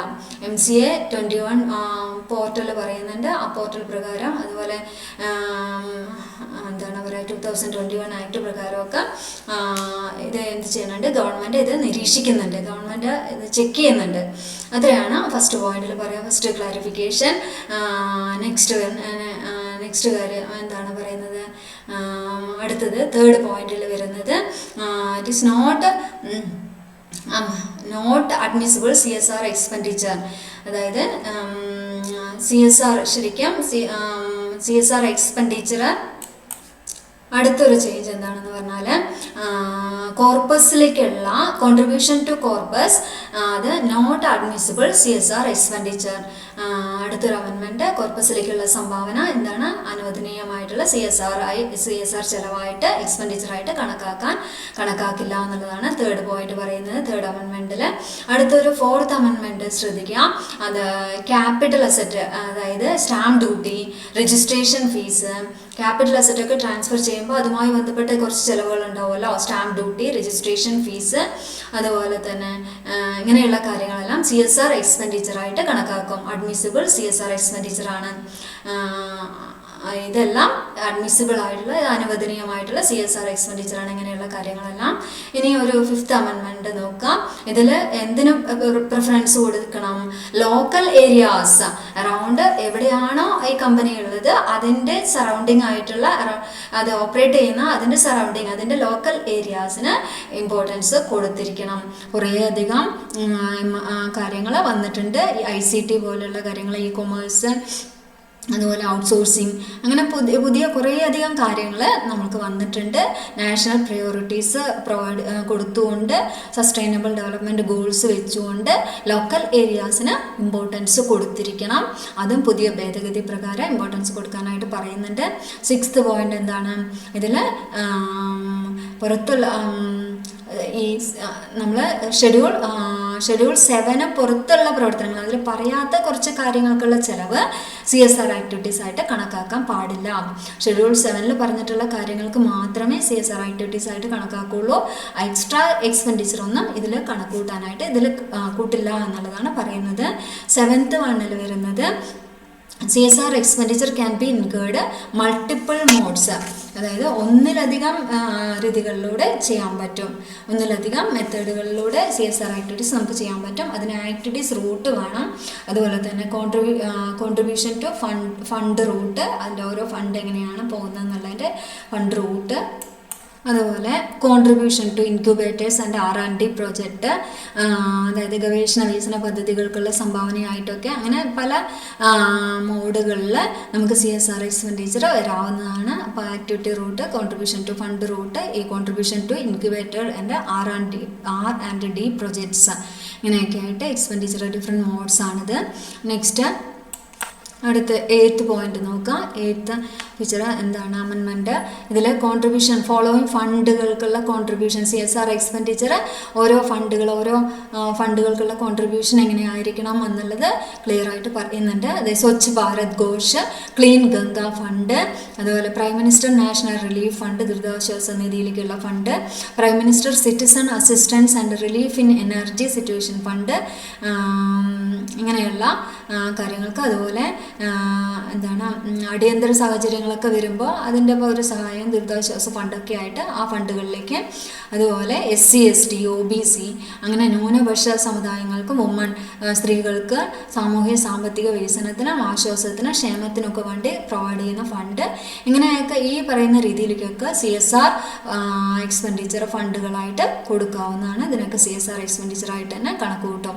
MCA 21 പോർട്ടൽ പറയുന്നുണ്ട്. ആ പോർട്ടൽ പ്രകാരം അതുപോലെ എന്താണ് പറയുക 2021 ആക്ട് പ്രകാരമൊക്കെ ഇത് എന്ത് ചെയ്യുന്നുണ്ട്, ഗവൺമെൻറ് ഇത് നിരീക്ഷിക്കുന്നുണ്ട്, ഗവൺമെൻറ് ഇത് ചെക്ക് ചെയ്യുന്നുണ്ട്. അത്രയാണ് ഫസ്റ്റ് പോയിന്റിൽ പറയുക. First clarification. നെക്സ്റ്റ് കാര്യം എന്താണ് പറയുന്നത്, അടുത്തത് തേർഡ് പോയിന്റിൽ വരുന്നത് it is not admissible CSR expenditure. അതായത് CSR ശരിക്കും CSR എക്സ്പെൻഡിച്ചർ. അടുത്തൊരു ചേഞ്ച് എന്താണെന്ന് പറഞ്ഞാൽ കോർപ്പസിലേക്കുള്ള കോൺട്രിബ്യൂഷൻ ടു കോർപ്പസ് അത് നോട്ട് അഡ്മിസിബിൾ CSR എക്സ്പെൻഡിച്ചർ. അടുത്തൊരു അമെൻമെൻറ്റ്, കോർപ്പസിലേക്കുള്ള സംഭാവന എന്താണ് അനുവദനീയമായിട്ടുള്ള CSR ചെലവായിട്ട് എക്സ്പെൻഡിച്ചറായിട്ട് കണക്കാക്കില്ല എന്നുള്ളതാണ് തേർഡ് പോയിന്റ് പറയുന്നത് തേർഡ് അമെൻമെൻറ്റിൽ. അടുത്തൊരു ഫോർത്ത് അമെൻമെൻറ്റ് ശ്രദ്ധിക്കുക. അത് ക്യാപിറ്റൽ അസറ്റ്, അതായത് stamp duty, registration fees, capital അസറ്റൊക്കെ ട്രാൻസ്ഫർ ചെയ്യുമ്പോൾ അതുമായി ബന്ധപ്പെട്ട കുറച്ച് ചിലവുകൾ ഉണ്ടാവുമല്ലോ, സ്റ്റാമ്പ് ഡ്യൂട്ടി, രജിസ്ട്രേഷൻ ഫീസ്, അതുപോലെ തന്നെ ഇങ്ങനെയുള്ള കാര്യങ്ങളെല്ലാം CSR എക്സ്പെൻഡിച്ചറായിട്ട് കണക്കാക്കും. Admissible CSR എക്സ്പെൻഡിച്ചറാണ്. ഇതെല്ലാം അഡ്മിസിബിൾ ആയിട്ടുള്ള അനുവദനീയമായിട്ടുള്ള CSR എക്സ്പെൻഡിച്ചറാണ്. ഇങ്ങനെയുള്ള കാര്യങ്ങളെല്ലാം. ഇനി ഒരു ഫിഫ്ത്ത് അമെൻമെൻറ്റ് നോക്കാം. ഇതിൽ എന്തിനു പ്രിഫറൻസ് കൊടുക്കണം, ലോക്കൽ ഏരിയാസ് അറൗണ്ട് എവിടെയാണോ ഈ കമ്പനി ഉള്ളത് അതിൻ്റെ സറൗണ്ടിങ് ആയിട്ടുള്ള അത് ഓപ്പറേറ്റ് ചെയ്യുന്ന അതിൻ്റെ സറൗണ്ടിങ്, അതിൻ്റെ ലോക്കൽ ഏരിയാസിന് ഇമ്പോർട്ടൻസ് കൊടുത്തിരിക്കണം. കുറേയധികം കാര്യങ്ങൾ വന്നിട്ടുണ്ട്. ഈ ICT പോലുള്ള കാര്യങ്ങൾ, ഇ കൊമേഴ്സ്, അതുപോലെ ഔട്ട്സോഴ്സിങ്, അങ്ങനെ പുതിയ പുതിയ കുറേയധികം കാര്യങ്ങൾ നമുക്ക് വന്നിട്ടുണ്ട്. നാഷണൽ പ്രയോറിറ്റീസ് കൊടുത്തുകൊണ്ട് സസ്റ്റൈനബിൾ ഡെവലപ്മെൻറ്റ് ഗോൾസ് വെച്ചുകൊണ്ട് ലോക്കൽ ഏരിയാസിന് ഇമ്പോർട്ടൻസ് കൊടുത്തിരിക്കണം. അതും പുതിയ ഭേദഗതി പ്രകാരം ഇമ്പോർട്ടൻസ് കൊടുക്കാനായിട്ട് പറയുന്നുണ്ട്. 6th പോയിന്റ് എന്താണ്, ഇതിൽ പുറത്തുള്ള ഈ നമ്മൾ ഷെഡ്യൂൾ 7 പുറത്തുള്ള പ്രവർത്തനങ്ങൾ, അതിൽ പറയാത്ത കുറച്ച് കാര്യങ്ങൾക്കുള്ള ചിലവ് CSR ആക്ടിവിറ്റീസ് ആയിട്ട് കണക്കാക്കാൻ പാടില്ല. ഷെഡ്യൂൾ 7 പറഞ്ഞിട്ടുള്ള കാര്യങ്ങൾക്ക് മാത്രമേ CSR ആക്ടിവിറ്റീസ് ആയിട്ട് കണക്കാക്കുള്ളൂ. എക്സ്ട്രാ എക്സ്പെൻഡിച്ചർ ഒന്നും ഇതിൽ കണക്കൂട്ടാനായിട്ട് ഇതിൽ കൂട്ടില്ല എന്നുള്ളതാണ് പറയുന്നത്. 7th വരുന്നത് CSR expenditure can be incurred multiple modes, അതായത് ഒന്നിലധികം രീതികളിലൂടെ ചെയ്യാൻ പറ്റും, ഒന്നിലധികം മെത്തേഡുകളിലൂടെ CSR ആക്ടിവിറ്റീസ് നമുക്ക് ചെയ്യാൻ പറ്റും. അതിന് ആക്ടിവിറ്റീസ് റൂട്ട് വേണം. അതുപോലെ തന്നെ കോൺട്രിബ്യൂഷൻ ടു ഫണ്ട് റൂട്ട്, അതിൻ്റെ ഓരോ ഫണ്ട് എങ്ങനെയാണ് പോകുന്നത് എന്നുള്ളതിൻ്റെ ഫണ്ട് റൂട്ട്. അതുപോലെ contribution to incubators and R&D project, അതായത് ഗവേഷണ വികസന പദ്ധതികൾക്കുള്ള സംഭാവനയായിട്ടൊക്കെ അങ്ങനെ പല മോഡുകളിൽ നമുക്ക് CSR എക്സ്പെൻഡിച്ചർ വരാവുന്നതാണ്. അപ്പോൾ activity route, contribution to fund route, ഈ contribution to incubator and R&D projects, ഇങ്ങനെയൊക്കെ ആയിട്ട് എക്സ്പെൻഡിച്ചർ ഡിഫറെൻറ്റ് മോഡ്സ് ആണിത്. നെക്സ്റ്റ് അടുത്ത് 8th പോയിന്റ് നോക്കാം. 8th ഫീച്ചർ എന്താണ്, അമെൻമെൻറ്റ്. ഇതിൽ കോൺട്രിബ്യൂഷൻ ഫോളോയിങ് ഫണ്ടുകൾക്കുള്ള കോൺട്രിബ്യൂഷൻ, CSR എക്സ്പെൻഡിച്ചർ ഓരോ ഫണ്ടുകൾക്കുള്ള കോൺട്രിബ്യൂഷൻ എങ്ങനെയായിരിക്കണം എന്നുള്ളത് ക്ലിയർ ആയിട്ട് പറയുന്നുണ്ട്. അതായത് സ്വച്ഛ് ഭാരത് ഘോഷ്, ക്ലീൻ ഗംഗ ഫണ്ട്, അതുപോലെ prime minister national relief fund, ദുരിതാശ്വാസ നിധിയിലേക്കുള്ള fund, prime minister citizen assistance and relief in energy situation fund, ഇങ്ങനെയുള്ള കാര്യങ്ങൾക്ക്. അതുപോലെ എന്താണ്, അടിയന്തര സാഹചര്യങ്ങളൊക്കെ വരുമ്പോൾ അതിൻ്റെ ഒരു സഹായം ദുരിതാശ്വാസ ഫണ്ടൊക്കെ ആയിട്ട് ആ ഫണ്ടുകളിലേക്ക്. അതുപോലെ SC ST OBC അങ്ങനെ ന്യൂനപക്ഷ സമുദായങ്ങൾക്ക്, വുമൺ സ്ത്രീകൾക്ക് സാമൂഹ്യ സാമ്പത്തിക വികസനത്തിനും ആശ്വാസത്തിനും ക്ഷേമത്തിനൊക്കെ വേണ്ടി പ്രൊവൈഡ് ചെയ്യുന്ന ഫണ്ട്, ഇങ്ങനെയൊക്കെ ഈ പറയുന്ന രീതിയിലേക്കൊക്കെ CSR എക്സ്പെൻഡിച്ചർ ഫണ്ടുകളായിട്ട് കൊടുക്കാവുന്നതാണ്. ഇതിനൊക്കെ CSR എക്സ്പെൻഡിച്ചർ ആയിട്ട് തന്നെ കണക്ക് കൂട്ടും.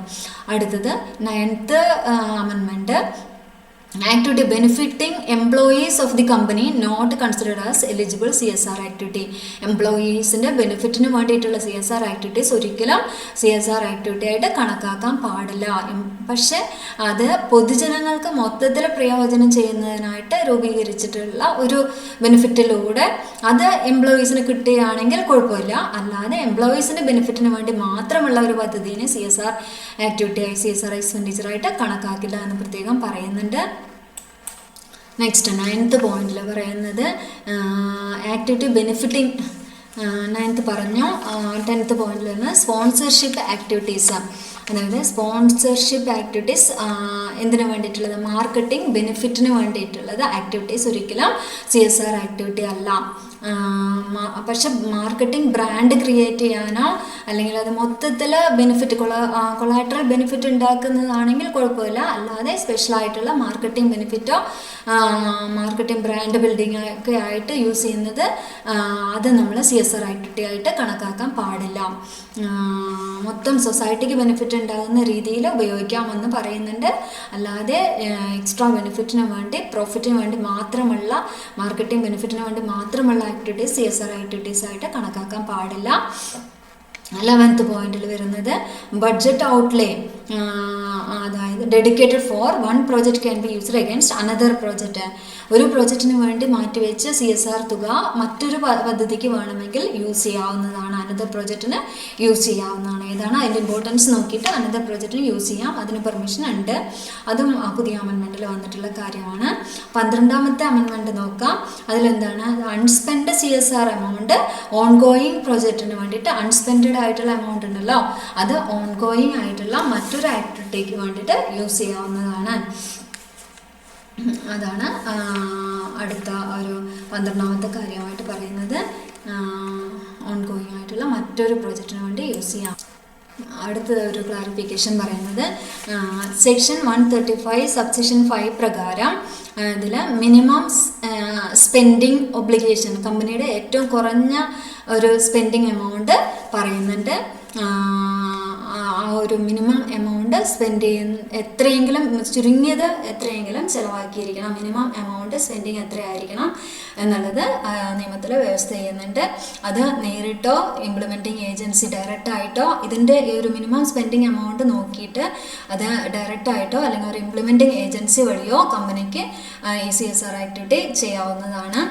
അടുത്തത് 9th amendment, activity benefiting employees of the company not considered as eligible CSR activity. എംപ്ലോയീസിൻ്റെ ബെനിഫിറ്റിന് വേണ്ടിയിട്ടുള്ള CSR ആക്ടിവിറ്റീസ് ഒരിക്കലും CSR ആക്ടിവിറ്റി ആയിട്ട് കണക്കാക്കാൻ പാടില്ല. പക്ഷെ അത് പൊതുജനങ്ങൾക്ക് മൊത്തത്തിൽ പ്രയോജനം ചെയ്യുന്നതിനായിട്ട് രൂപീകരിച്ചിട്ടുള്ള ഒരു ബെനിഫിറ്റിലൂടെ അത് എംപ്ലോയീസിന് കിട്ടുകയാണെങ്കിൽ കുഴപ്പമില്ല. അല്ലാതെ എംപ്ലോയീസിൻ്റെ ബെനിഫിറ്റിന് വേണ്ടി മാത്രമുള്ള ഒരു പദ്ധതിനെ CSR ആക്ടിവിറ്റിയായി, CSR എക്സ്പെൻഡിച്ചറായിട്ട് കണക്കാക്കില്ല എന്ന് പ്രത്യേകം പറയുന്നുണ്ട്. നെക്സ്റ്റ് 9th പോയിന്റിൽ പറയുന്നത് ആക്ടിവിറ്റി ബെനിഫിറ്റിംഗ് 9th പറഞ്ഞു. 10th പോയിന്റിൽ നിന്ന് സ്പോൺസർഷിപ്പ് ആക്ടിവിറ്റീസ്, അതായത് സ്പോൺസർഷിപ്പ് ആക്ടിവിറ്റീസ് എന്തിനു വേണ്ടിയിട്ടുള്ളത്, മാർക്കറ്റിംഗ് ബെനിഫിറ്റിന് വേണ്ടിയിട്ടുള്ളത് ആക്ടിവിറ്റീസ് ഒരിക്കലും CSR ആക്ടിവിറ്റി അല്ല. പക്ഷെ മാർക്കറ്റിംഗ് ബ്രാൻഡ് ക്രിയേറ്റ് ചെയ്യാനോ അല്ലെങ്കിൽ അത് മൊത്തത്തിൽ ബെനിഫിറ്റ് കൊളാട്രൽ ബെനിഫിറ്റ് ഉണ്ടാക്കുന്നതാണെങ്കിൽ കുഴപ്പമില്ല. അല്ലാതെ സ്പെഷ്യലായിട്ടുള്ള മാർക്കറ്റിംഗ് ബെനിഫിറ്റോ മാർക്കറ്റിംഗ് ബ്രാൻഡ് ബിൽഡിംഗ് ഒക്കെ ആയിട്ട് യൂസ് ചെയ്യുന്നത് അത് നമ്മൾ CSR ആക്ടിവിറ്റി ആയിട്ട് കണക്കാക്കാൻ പാടില്ല. മൊത്തം സൊസൈറ്റിക്ക് ബെനിഫിറ്റ് ഉണ്ടാകുന്ന രീതിയിൽ ഉപയോഗിക്കാമെന്ന് പറയുന്നുണ്ട്. അല്ലാതെ എക്സ്ട്രാ ബെനിഫിറ്റിന് വേണ്ടി, പ്രോഫിറ്റിന് വേണ്ടി മാത്രമുള്ള, മാർക്കറ്റിംഗ് ബെനിഫിറ്റിന് വേണ്ടി മാത്രമുള്ള ആക്ടിവിറ്റീസ് CSR ആക്ടിവിറ്റീസ് ആയിട്ട് കണക്കാക്കാൻ പാടില്ല. 11th പോയിന്റിൽ വരുന്നത് ബഡ്ജറ്റ് ഔട്ട്ലേ, അതായത് dedicated four one project can be used against another project. ഒരു പ്രോജക്റ്റിന് വേണ്ടി മാറ്റിവെച്ച് CSR തുക മറ്റൊരു പദ്ധതിക്ക് വേണമെങ്കിൽ യൂസ് ചെയ്യാവുന്നതാണ്, അനദർ പ്രോജക്റ്റിന് യൂസ് ചെയ്യാവുന്നതാണ്. ഏതാണ് അതിൻ്റെ ഇമ്പോർട്ടൻസ് നോക്കിയിട്ട് അനദർ പ്രോജക്റ്റിന് യൂസ് ചെയ്യാം, അതിന് പെർമിഷൻ ഉണ്ട്. അതും പുതിയ അമെൻമെൻറ്റിൽ വന്നിട്ടുള്ള കാര്യമാണ്. 12th അമെൻമെൻറ്റ് നോക്കാം. അതിലെന്താണ്, അൺസ്പെൻഡ് CSR എമൗണ്ട് ഓൺ ഗോയിങ് പ്രോജക്റ്റിന് വേണ്ടിയിട്ട്, അൺസ്പെൻഡ് ആയിട്ടുള്ള എമൗണ്ട് ഉണ്ടല്ലോ, അത് ഓൺ ഗോയിങ് ആയിട്ടുള്ള മറ്റൊരു ആക്ടിവിറ്റിക്ക് വേണ്ടിയിട്ട് യൂസ് ചെയ്യാവുന്നതാണ്. അതാണ് അടുത്ത ഒരു 12th കാര്യമായിട്ട് പറയുന്നത്. ഓൺ ഗോയിങ് ആയിട്ടുള്ള മറ്റൊരു പ്രോജക്റ്റിന് വേണ്ടി യൂസ് ചെയ്യാം. അടുത്ത ഒരു ക്ലാരിഫിക്കേഷൻ പറയുന്നത് സെക്ഷൻ 135 സബ്സെക്ഷൻ 5 പ്രകാരം ഇതിൽ മിനിമം സ്പെൻഡിങ് ഒബ്ലിഗേഷൻ, കമ്പനിയുടെ ഏറ്റവും കുറഞ്ഞ ഒരു സ്പെൻഡിങ് എമൗണ്ട് പറയുന്നുണ്ട്. ആ ഒരു മിനിമം എമൗണ്ട് സ്പെൻഡ് ചെയ്യുന്ന എത്രയെങ്കിലും ചുരുങ്ങിയത് എത്രയെങ്കിലും ചിലവാക്കിയിരിക്കണം, മിനിമം എമൗണ്ട് സ്പെൻഡിങ് എത്രയായിരിക്കണം എന്നുള്ളത് നിയമത്തിൽ വ്യവസ്ഥ ചെയ്യുന്നുണ്ട്. അത് നേരിട്ടോ ഇംപ്ലിമെൻറ്റിംഗ് ഏജൻസി ഡയറക്റ്റായിട്ടോ ഇതിൻ്റെ ഈ ഒരു മിനിമം സ്പെൻഡിങ് എമൗണ്ട് നോക്കിയിട്ട് അത് ഡയറക്റ്റായിട്ടോ അല്ലെങ്കിൽ ഒരു ഇംപ്ലിമെൻറ്റിംഗ് ഏജൻസി വഴിയോ കമ്പനിക്ക് ഈ CSR ആക്ടിവിറ്റി ചെയ്യാവുന്നതാണ്.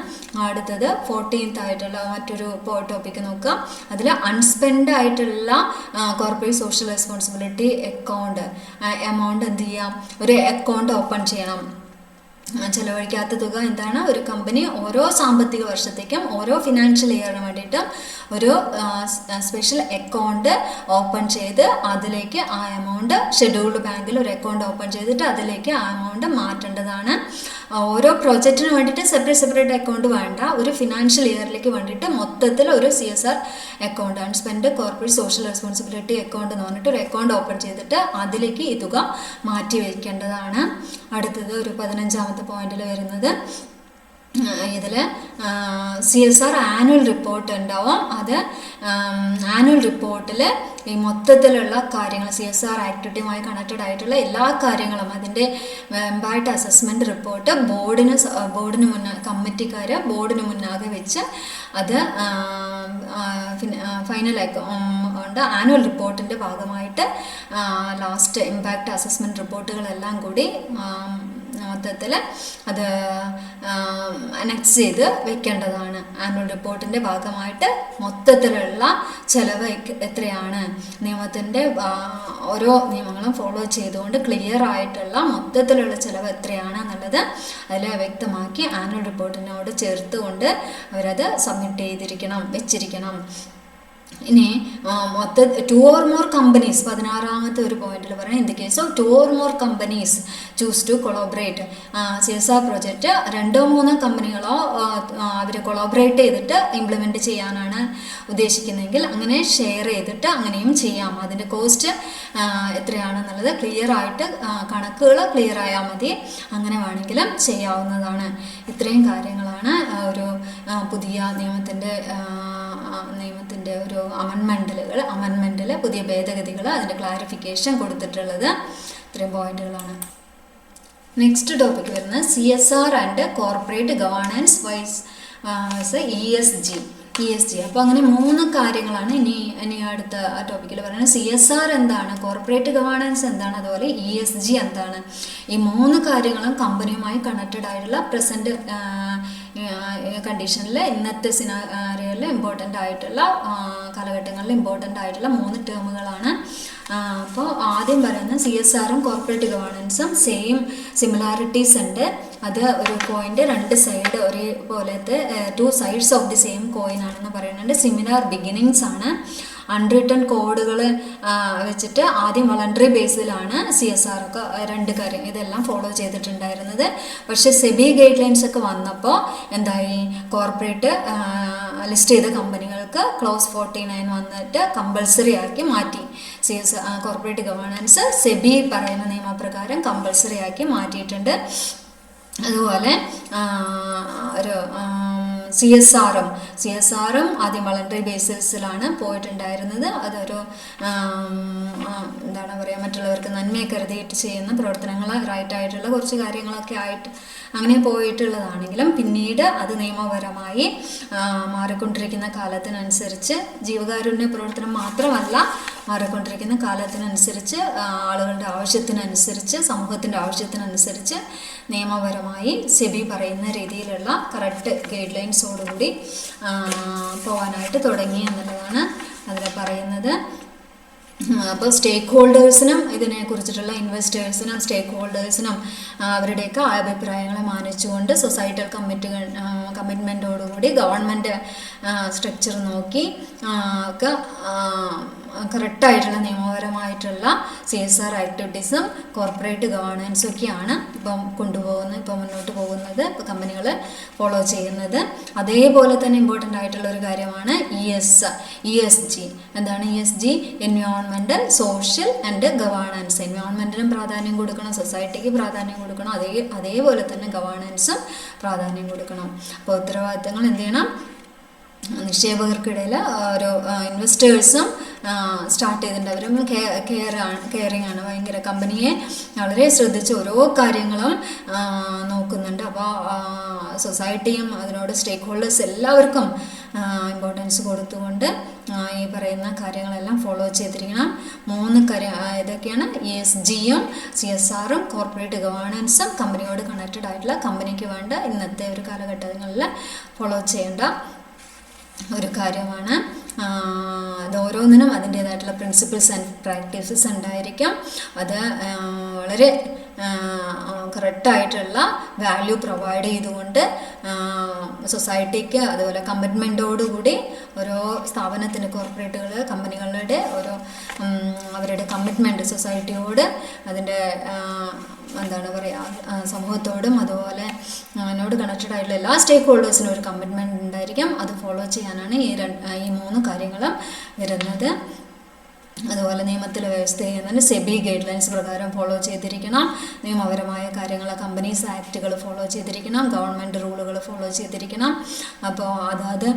അടുത്തത് 14th ആയിട്ടുള്ള മറ്റൊരു ടോപ്പിക്ക് നോക്കുക. അതിൽ അൺസ്പെൻഡ് ആയിട്ടുള്ള corporate social responsibility account amount എന്ത് ചെയ്യാം, ഒരു അക്കൗണ്ട് ഓപ്പൺ ചെയ്യണം. ചിലവഴിക്കാത്ത തുക എന്താണ്, ഒരു കമ്പനി ഓരോ സാമ്പത്തിക വർഷത്തേക്കും ഓരോ ഫിനാൻഷ്യൽ ഇയറിന് വേണ്ടിയിട്ടും ഒരു സ്പെഷ്യൽ അക്കൗണ്ട് ഓപ്പൺ ചെയ്ത് അതിലേക്ക് ആ എമൗണ്ട് ഷെഡ്യൂൾഡ് ബാങ്കിൽ ഒരു അക്കൗണ്ട് ഓപ്പൺ ചെയ്തിട്ട് അതിലേക്ക് ആ എമൗണ്ട് മാറ്റേണ്ടതാണ്. ഓരോ പ്രോജക്റ്റിന് വേണ്ടിയിട്ട് സെപ്പറേറ്റ് അക്കൗണ്ട് വേണ്ട, ഒരു ഫിനാൻഷ്യൽ ഇയറിലേക്ക് വേണ്ടിയിട്ട് മൊത്തത്തിൽ ഒരു CSR account unspent corporate social responsibility account എന്ന് പറഞ്ഞിട്ട് ഒരു അക്കൗണ്ട് ഓപ്പൺ ചെയ്തിട്ട് അതിലേക്ക് ഈ തുക മാറ്റി വയ്ക്കേണ്ടതാണ്. അടുത്തത് ഒരു 15ാമത്തെ പോയിന്റിൽ വരുന്നത് ഇതിൽ CSR ആനുവൽ റിപ്പോർട്ട് ഉണ്ടാവും. അത് ആനുവൽ റിപ്പോർട്ടിൽ ഈ മൊത്തത്തിലുള്ള കാര്യങ്ങൾ CSR ആക്ടിവിറ്റിയുമായി കണക്റ്റഡ് ആയിട്ടുള്ള എല്ലാ കാര്യങ്ങളും അതിൻ്റെ ഇമ്പാക്റ്റ് അസസ്മെൻറ്റ് റിപ്പോർട്ട് ബോർഡിന് കമ്മിറ്റിക്കാർ ബോർഡിന് മുന്നാകെ വെച്ച് അത് ഫൈനൽ ഉണ്ട്. ആനുവൽ റിപ്പോർട്ടിൻ്റെ ഭാഗമായിട്ട് ലാസ്റ്റ് ഇമ്പാക്റ്റ് അസസ്മെൻറ്റ് റിപ്പോർട്ടുകളെല്ലാം കൂടി മൊത്തത്തിൽ അത് അനക്സ് ചെയ്ത് വെക്കേണ്ടതാണ്. ആനുവൽ റിപ്പോർട്ടിൻ്റെ ഭാഗമായിട്ട് മൊത്തത്തിലുള്ള ചിലവ് എത്രയാണ്, നിയമത്തിൻ്റെ ഓരോ നിയമങ്ങളും ഫോളോ ചെയ്തുകൊണ്ട് ക്ലിയർ ആയിട്ടുള്ള മൊത്തത്തിലുള്ള ചിലവ് എത്രയാണ് എന്നുള്ളത് അതിൽ വ്യക്തമാക്കി ആനുവൽ റിപ്പോർട്ടിനോട് ചേർത്തുകൊണ്ട് അവരത് സബ്മിറ്റ് വെച്ചിരിക്കണം. ഇനി മൊത്തം 2 or more കമ്പനീസ് 16ാമത്തെ ഒരു പോയിന്റിൽ പറയാം. In the case of 2 or more companies choose to collaborate CSR project 2-3 കമ്പനികളോ അവർ കൊളാബറേറ്റ് ചെയ്തിട്ട് ഇംപ്ലിമെൻറ്റ് ചെയ്യാനാണ് ഉദ്ദേശിക്കുന്നതെങ്കിൽ അങ്ങനെ ഷെയർ ചെയ്തിട്ട് അങ്ങനെയും ചെയ്യാം. അതിൻ്റെ കോസ്റ്റ് എത്രയാണെന്നുള്ളത് ക്ലിയർ ആയിട്ട് കണക്കുകൾ ക്ലിയർ ആയാൽ മതി, അങ്ങനെ വേണമെങ്കിലും ചെയ്യാവുന്നതാണ്. ഇത്രയും കാര്യങ്ങളാണ് ഒരു പുതിയ നിയമത്തിൻ്റെ ഒരു അമെൻമെൻറ്റിൽ പുതിയ ഭേദഗതികൾ അതിൻ്റെ ക്ലാരിഫിക്കേഷൻ കൊടുത്തിട്ടുള്ളത്. ഇത്രയും പോയിന്റുകളാണ്. നെക്സ്റ്റ് ടോപ്പിക് വരുന്നത് CSR and corporate governance wise ESG. അപ്പോൾ അങ്ങനെ 3 കാര്യങ്ങളാണ് ഇനി അടുത്ത ടോപ്പിക്കിൽ പറയുന്നത്. CSR എന്താണ്, കോർപ്പറേറ്റ് ഗവേണൻസ് എന്താണ്, അതുപോലെ ESG എന്താണ്. ഈ 3 കാര്യങ്ങളും കമ്പനിയുമായി കണക്റ്റഡ് ആയിട്ടുള്ള പ്രസൻറ്റ് കണ്ടീഷനിൽ ഇന്നത്തെ സിനാരിയോയിൽ ഇമ്പോർട്ടൻ്റ് ആയിട്ടുള്ള കാലഘട്ടങ്ങളിൽ ഇമ്പോർട്ടൻ്റ് ആയിട്ടുള്ള 3 ടേമുകളാണ്. അപ്പോൾ ആദ്യം പറയുന്നത് CSRും കോർപ്പറേറ്റ് ഗവേണൻസും സിമിലാരിറ്റീസ് ഉണ്ട്. അത് ഒരു കോയിൻ്റെ 2 സൈഡ് ഒരേപോലത്തെ 2 sides of the same coin ആണെന്ന് പറയുന്നുണ്ട്. സിമിലാർ ബിഗിനിങ്സ് ആണ്. അൺറിട്ടൺ കോഡുകൾ വെച്ചിട്ട് ആദ്യം വളണ്ടറി ബേസിലാണ് CSR ഒക്കെ 2 കാര്യം ഇതെല്ലാം ഫോളോ ചെയ്തിട്ടുണ്ടായിരുന്നത്. പക്ഷേ സെബി ഗൈഡ് ലൈൻസ് ഒക്കെ വന്നപ്പോൾ എന്തായി, കോർപ്പറേറ്റ് ലിസ്റ്റ് ചെയ്ത കമ്പനികൾക്ക് ക്ലോസ് 49 വന്നിട്ട് കമ്പൾസറി ആക്കി മാറ്റി. കോർപ്പറേറ്റ് ഗവേണൻസ് സെബി പറയുന്ന നിയമപ്രകാരം കമ്പൾസറി ആക്കി മാറ്റിയിട്ടുണ്ട്. അതുപോലെ ഒരു CSRും ആദ്യം വളണ്ടറി ബേസിസിലാണ് പോയിട്ടുണ്ടായിരുന്നത്. അതൊരു എന്താണ് പറയുക, മറ്റുള്ളവർക്ക് നന്മയെ കരുതിയിട്ട് ചെയ്യുന്ന പ്രവർത്തനങ്ങൾ റൈറ്റായിട്ടുള്ള കുറച്ച് കാര്യങ്ങളൊക്കെ ആയിട്ട് അങ്ങനെ പോയിട്ടുള്ളതാണെങ്കിലും പിന്നീട് അത് നിയമപരമായി മാറിക്കൊണ്ടിരിക്കുന്ന കാലത്തിനനുസരിച്ച് ജീവകാരുണ്യ പ്രവർത്തനം മാത്രമല്ല, മാറിക്കൊണ്ടിരിക്കുന്ന കാലത്തിനനുസരിച്ച് ആളുകളുടെ ആവശ്യത്തിനനുസരിച്ച് സമൂഹത്തിൻ്റെ ആവശ്യത്തിനനുസരിച്ച് നിയമപരമായി സെബി പറയുന്ന രീതിയിലുള്ള കറക്റ്റ് ഗൈഡ് ലൈൻസോടുകൂടി പോകാനായിട്ട് തുടങ്ങി എന്നുള്ളതാണ് അതിൽ പറയുന്നത്. അപ്പോൾ സ്റ്റേക്ക് ഹോൾഡേഴ്സിനും ഇതിനെക്കുറിച്ചിട്ടുള്ള ഇൻവെസ്റ്റേഴ്സിനും സ്റ്റേക്ക് ഹോൾഡേഴ്സിനും അവരുടെയൊക്കെ അഭിപ്രായങ്ങളെ മാനിച്ചുകൊണ്ട് സൊസൈറ്റൽ കമ്മിറ്റ്മെൻറ്റോടുകൂടി ഗവൺമെൻറ് സ്ട്രക്ചർ നോക്കി ഒക്കെ കറക്റ്റായിട്ടുള്ള നിയമപരമായിട്ടുള്ള CSR ആക്ടിവിറ്റീസും കോർപ്പറേറ്റ് ഗവേണൻസും ഒക്കെയാണ് ഇപ്പം മുന്നോട്ട് പോകുന്നത്, ഇപ്പോൾ കമ്പനികൾ ഫോളോ ചെയ്യുന്നത്. അതേപോലെ തന്നെ ഇമ്പോർട്ടൻ്റ് ആയിട്ടുള്ള ഒരു കാര്യമാണ് ESG. എന്താണ് ESG? Environmental, social and governance. എൻവയോൺമെൻറ്റിനും പ്രാധാന്യം കൊടുക്കണം, സൊസൈറ്റിക്ക് പ്രാധാന്യം കൊടുക്കണം, അതേപോലെ തന്നെ ഗവേണൻസും പ്രാധാന്യം കൊടുക്കണം. അപ്പോൾ ഉത്തരവാദിത്തങ്ങൾ എന്ത് ചെയ്യണം? നിക്ഷേപകർക്കിടയിൽ ഒരു ഇൻവെസ്റ്റേഴ്സും സ്റ്റാർട്ട് ചെയ്തിട്ടുണ്ട്. അവരും കെയറിങ് ആണ്, ഭയങ്കര കമ്പനിയെ വളരെ ശ്രദ്ധിച്ച് ഓരോ കാര്യങ്ങളും നോക്കുന്നുണ്ട്. അപ്പോൾ സൊസൈറ്റിയും അതിനോട് സ്റ്റേക്ക് ഹോൾഡേഴ്സ് എല്ലാവർക്കും ഇമ്പോർട്ടൻസ് കൊടുത്തുകൊണ്ട് ഈ പറയുന്ന കാര്യങ്ങളെല്ലാം ഫോളോ ചെയ്തിരിക്കണം. 3 കാര്യം ഇതൊക്കെയാണ്: ESGയും CSRും കോർപ്പറേറ്റ് ഗവേണൻസും കമ്പനിയോട് കണക്റ്റഡ് ആയിട്ടുള്ള കമ്പനിക്ക് വേണ്ട ഇന്നത്തെ ഒരു കാലഘട്ടങ്ങളിൽ ഫോളോ ചെയ്യേണ്ട ഒരു കാര്യമാണ്. അത് ഓരോന്നിനും അതിൻ്റേതായിട്ടുള്ള പ്രിൻസിപ്പിൾസ് ആൻഡ് പ്രാക്ടീസസ് ഉണ്ടായിരിക്കും. അത് വളരെ കറക്റ്റായിട്ടുള്ള വാല്യൂ പ്രൊവൈഡ് ചെയ്തുകൊണ്ട് സൊസൈറ്റിക്ക് അതുപോലെ കമ്മിറ്റ്മെൻറ്റോടുകൂടി ഓരോ സ്ഥാപനത്തിന്, കോർപ്പറേറ്റുകൾ, കമ്പനികളുടെ ഓരോ അവരുടെ കമ്മിറ്റ്മെൻറ്റ് സൊസൈറ്റിയോട്, അതിൻ്റെ എന്താണ് പറയുക, സമൂഹത്തോടും അതുപോലെ അതിനോട് കണക്റ്റഡ് ആയിട്ടുള്ള എല്ലാ സ്റ്റേക്ക് ഹോൾഡേഴ്സിനും ഒരു കമ്മിറ്റ്മെൻറ്റ് ഉണ്ടായിരിക്കും. അത് ഫോളോ ചെയ്യാനാണ് ഈ 3 കാര്യങ്ങളും വരുന്നത്. അതുപോലെ നിയമത്തിൽ വ്യവസ്ഥ ചെയ്യുന്നതിന് സെബി ഗൈഡ് ലൈൻസ് പ്രകാരം ഫോളോ ചെയ്തിരിക്കണം. നിയമപരമായ കാര്യങ്ങൾ, കമ്പനീസ് ആക്റ്റുകൾ ഫോളോ ചെയ്തിരിക്കണം. ഗവൺമെൻറ് റൂളുകൾ ഫോളോ ചെയ്തിരിക്കണം. അപ്പോൾ അതായത്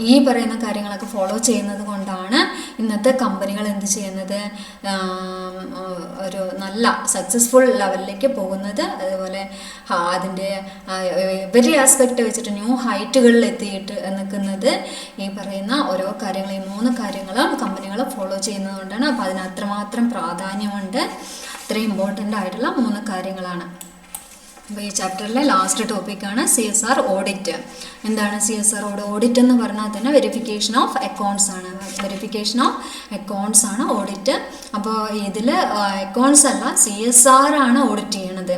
ഈ പറയുന്ന കാര്യങ്ങളൊക്കെ ഫോളോ ചെയ്യുന്നത് കൊണ്ടാണ് ഇന്നത്തെ കമ്പനികൾ എന്ത് ചെയ്യുന്നത്, ഒരു നല്ല സക്സസ്ഫുൾ ലെവലിലേക്ക് പോകുന്നത്. അതുപോലെ അതിൻ്റെ എവരി ആസ്പെക്റ്റ് വെച്ചിട്ട് ന്യൂ ഹൈറ്റുകളിൽ എത്തിയിട്ട് നിൽക്കുന്നത് ഈ പറയുന്ന ഓരോ കാര്യങ്ങൾ, ഈ 3 കാര്യങ്ങളും കമ്പനികൾ ഫോളോ ചെയ്യുന്നതുകൊണ്ടാണ്. അപ്പോൾ അതിന് അത്രമാത്രം പ്രാധാന്യമുണ്ട്. അത്രയും ഇമ്പോർട്ടൻ്റ് ആയിട്ടുള്ള 3 കാര്യങ്ങളാണ്. അപ്പോൾ ഈ ചാപ്റ്ററിലെ ലാസ്റ്റ് ടോപ്പിക്കാണ് CSR ഓഡിറ്റ്. എന്താണ് CSR ഓഡിറ്റ് എന്ന് പറഞ്ഞാൽ തന്നെ വെരിഫിക്കേഷൻ ഓഫ് അക്കൗണ്ട്സ് ആണ്. വെരിഫിക്കേഷൻ ഓഫ് അക്കൗണ്ട്സ് ആണ് ഓഡിറ്റ്. അപ്പോൾ ഇതിൽ അക്കൗണ്ട്സ് അല്ല, CSR ആണ് ഓഡിറ്റ് ചെയ്യണത്.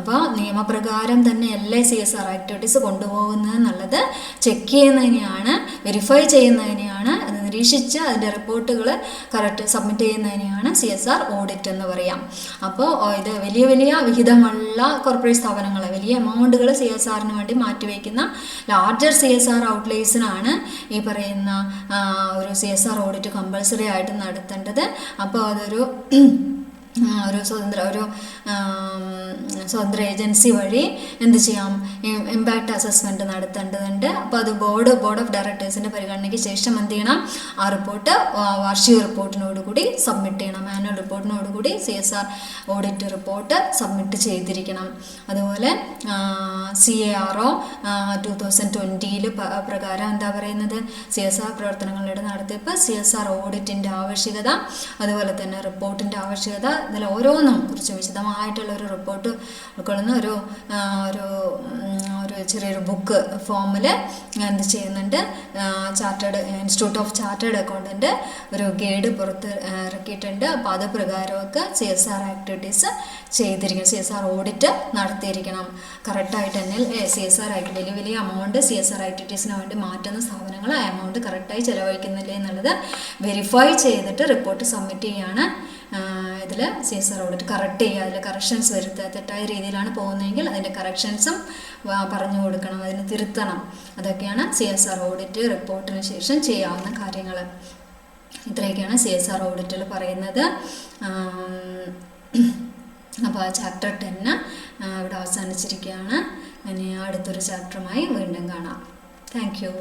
അപ്പോൾ നിയമപ്രകാരം തന്നെയല്ലേ CSR ആക്ടിവിറ്റീസ് കൊണ്ടുപോകുന്നത് എന്നുള്ളത് ചെക്ക് ചെയ്യുന്നതിനെയാണ്, വെരിഫൈ ചെയ്യുന്നതിനെയാണ്, അത് നിരീക്ഷിച്ച് അതിൻ്റെ റിപ്പോർട്ടുകൾ കറക്റ്റ് സബ്മിറ്റ് ചെയ്യുന്നതിനെയാണ് CSR ഓഡിറ്റ് എന്ന് പറയാം. അപ്പോൾ ഇത് വലിയ വലിയ വിഹിതമുള്ള കോർപ്പറേറ്റ് സ്ഥാപനങ്ങൾ വലിയ എമൗണ്ടുകൾ CSRന് വേണ്ടി മാറ്റിവെക്കുന്ന ലാർജർ CSR ഔട്ട്ലേസിനാണ് ഈ പറയുന്ന ഒരു CSR ഓഡിറ്റ് കമ്പൾസറി ആയിട്ട് നടത്തേണ്ടത്. അപ്പോൾ അതൊരു സ്വതന്ത്ര ഏജൻസി വഴി എന്ത് ചെയ്യാം, ഇമ്പാക്റ്റ് അസസ്മെൻറ്റ് നടത്തേണ്ടതുണ്ട്. അപ്പോൾ അത് ബോർഡ് ഓഫ് ഡയറക്ടേഴ്സിൻ്റെ പരിഗണനയ്ക്ക് ശേഷം എന്ത് ചെയ്യണം, ആ റിപ്പോർട്ട് വാർഷിക റിപ്പോർട്ടിനോടുകൂടി സബ്മിറ്റ് ചെയ്യണം. ആനുവൽ റിപ്പോർട്ടിനോടുകൂടി CSR ഓഡിറ്റ് റിപ്പോർട്ട് സബ്മിറ്റ് ചെയ്തിരിക്കണം. അതുപോലെ CARO 2020 പ്രകാരം എന്താ പറയുന്നത്, CSR പ്രവർത്തനങ്ങളുടെ നടത്തിപ്പ്, CSR ഓഡിറ്റിൻ്റെ ആവശ്യകത, അതുപോലെ തന്നെ റിപ്പോർട്ടിൻ്റെ ആവശ്യകത, ഇതിൽ ഓരോന്നും കുറിച്ച് വിശദമായിട്ടുള്ള ഒരു റിപ്പോർട്ട് ഉൾക്കൊള്ളുന്ന ഒരു ചെറിയൊരു ബുക്ക് ഫോമിൽ എന്ത് ചെയ്യുന്നുണ്ട്, ഇൻസ്റ്റിറ്റ്യൂട്ട് ഓഫ് ചാർട്ടേഡ് അക്കൗണ്ടൻ്റ് ഒരു ഗൈഡ് പുറത്ത് ഇറക്കിയിട്ടുണ്ട്. അപ്പോൾ അത് പ്രകാരമൊക്കെ CSR ആക്ടിവിറ്റീസ് ചെയ്തിരിക്കണം, CSR ഓഡിറ്റ് നടത്തിയിരിക്കണം. കറക്റ്റായിട്ട് തന്നെ CSR വലിയ വലിയ എമൗണ്ട് CSR ആക്ടിവിറ്റീസിന് വേണ്ടി മാറ്റുന്ന സ്ഥാപനങ്ങൾ ആ എമൗണ്ട് കറക്റ്റായി ചിലവഴിക്കുന്നില്ലേ എന്നുള്ളത് വെരിഫൈ ചെയ്തിട്ട് റിപ്പോർട്ട് സബ്മിറ്റ് ചെയ്യാണ് ഇതിൽ CSR ഓഡിറ്റ് കറക്റ്റ് ചെയ്യുക. അതിൽ കറക്ഷൻസ് വരുത്തുക. തെറ്റായ രീതിയിലാണ് പോകുന്നതെങ്കിൽ അതിൻ്റെ കറക്ഷൻസും പറഞ്ഞു കൊടുക്കണം, അതിന് തിരുത്തണം. അതൊക്കെയാണ് CSR ഓഡിറ്റ് റിപ്പോർട്ടിന് ശേഷം ചെയ്യാവുന്ന കാര്യങ്ങൾ. ഇത്രയൊക്കെയാണ് CSR ഓഡിറ്റിൽ പറയുന്നത്. അപ്പോൾ ചാപ്റ്റർ 10 ഇവിടെ അവസാനിച്ചിരിക്കുകയാണ്. ഇനി അടുത്തൊരു ചാപ്റ്ററുമായി വീണ്ടും കാണാം. Thank you.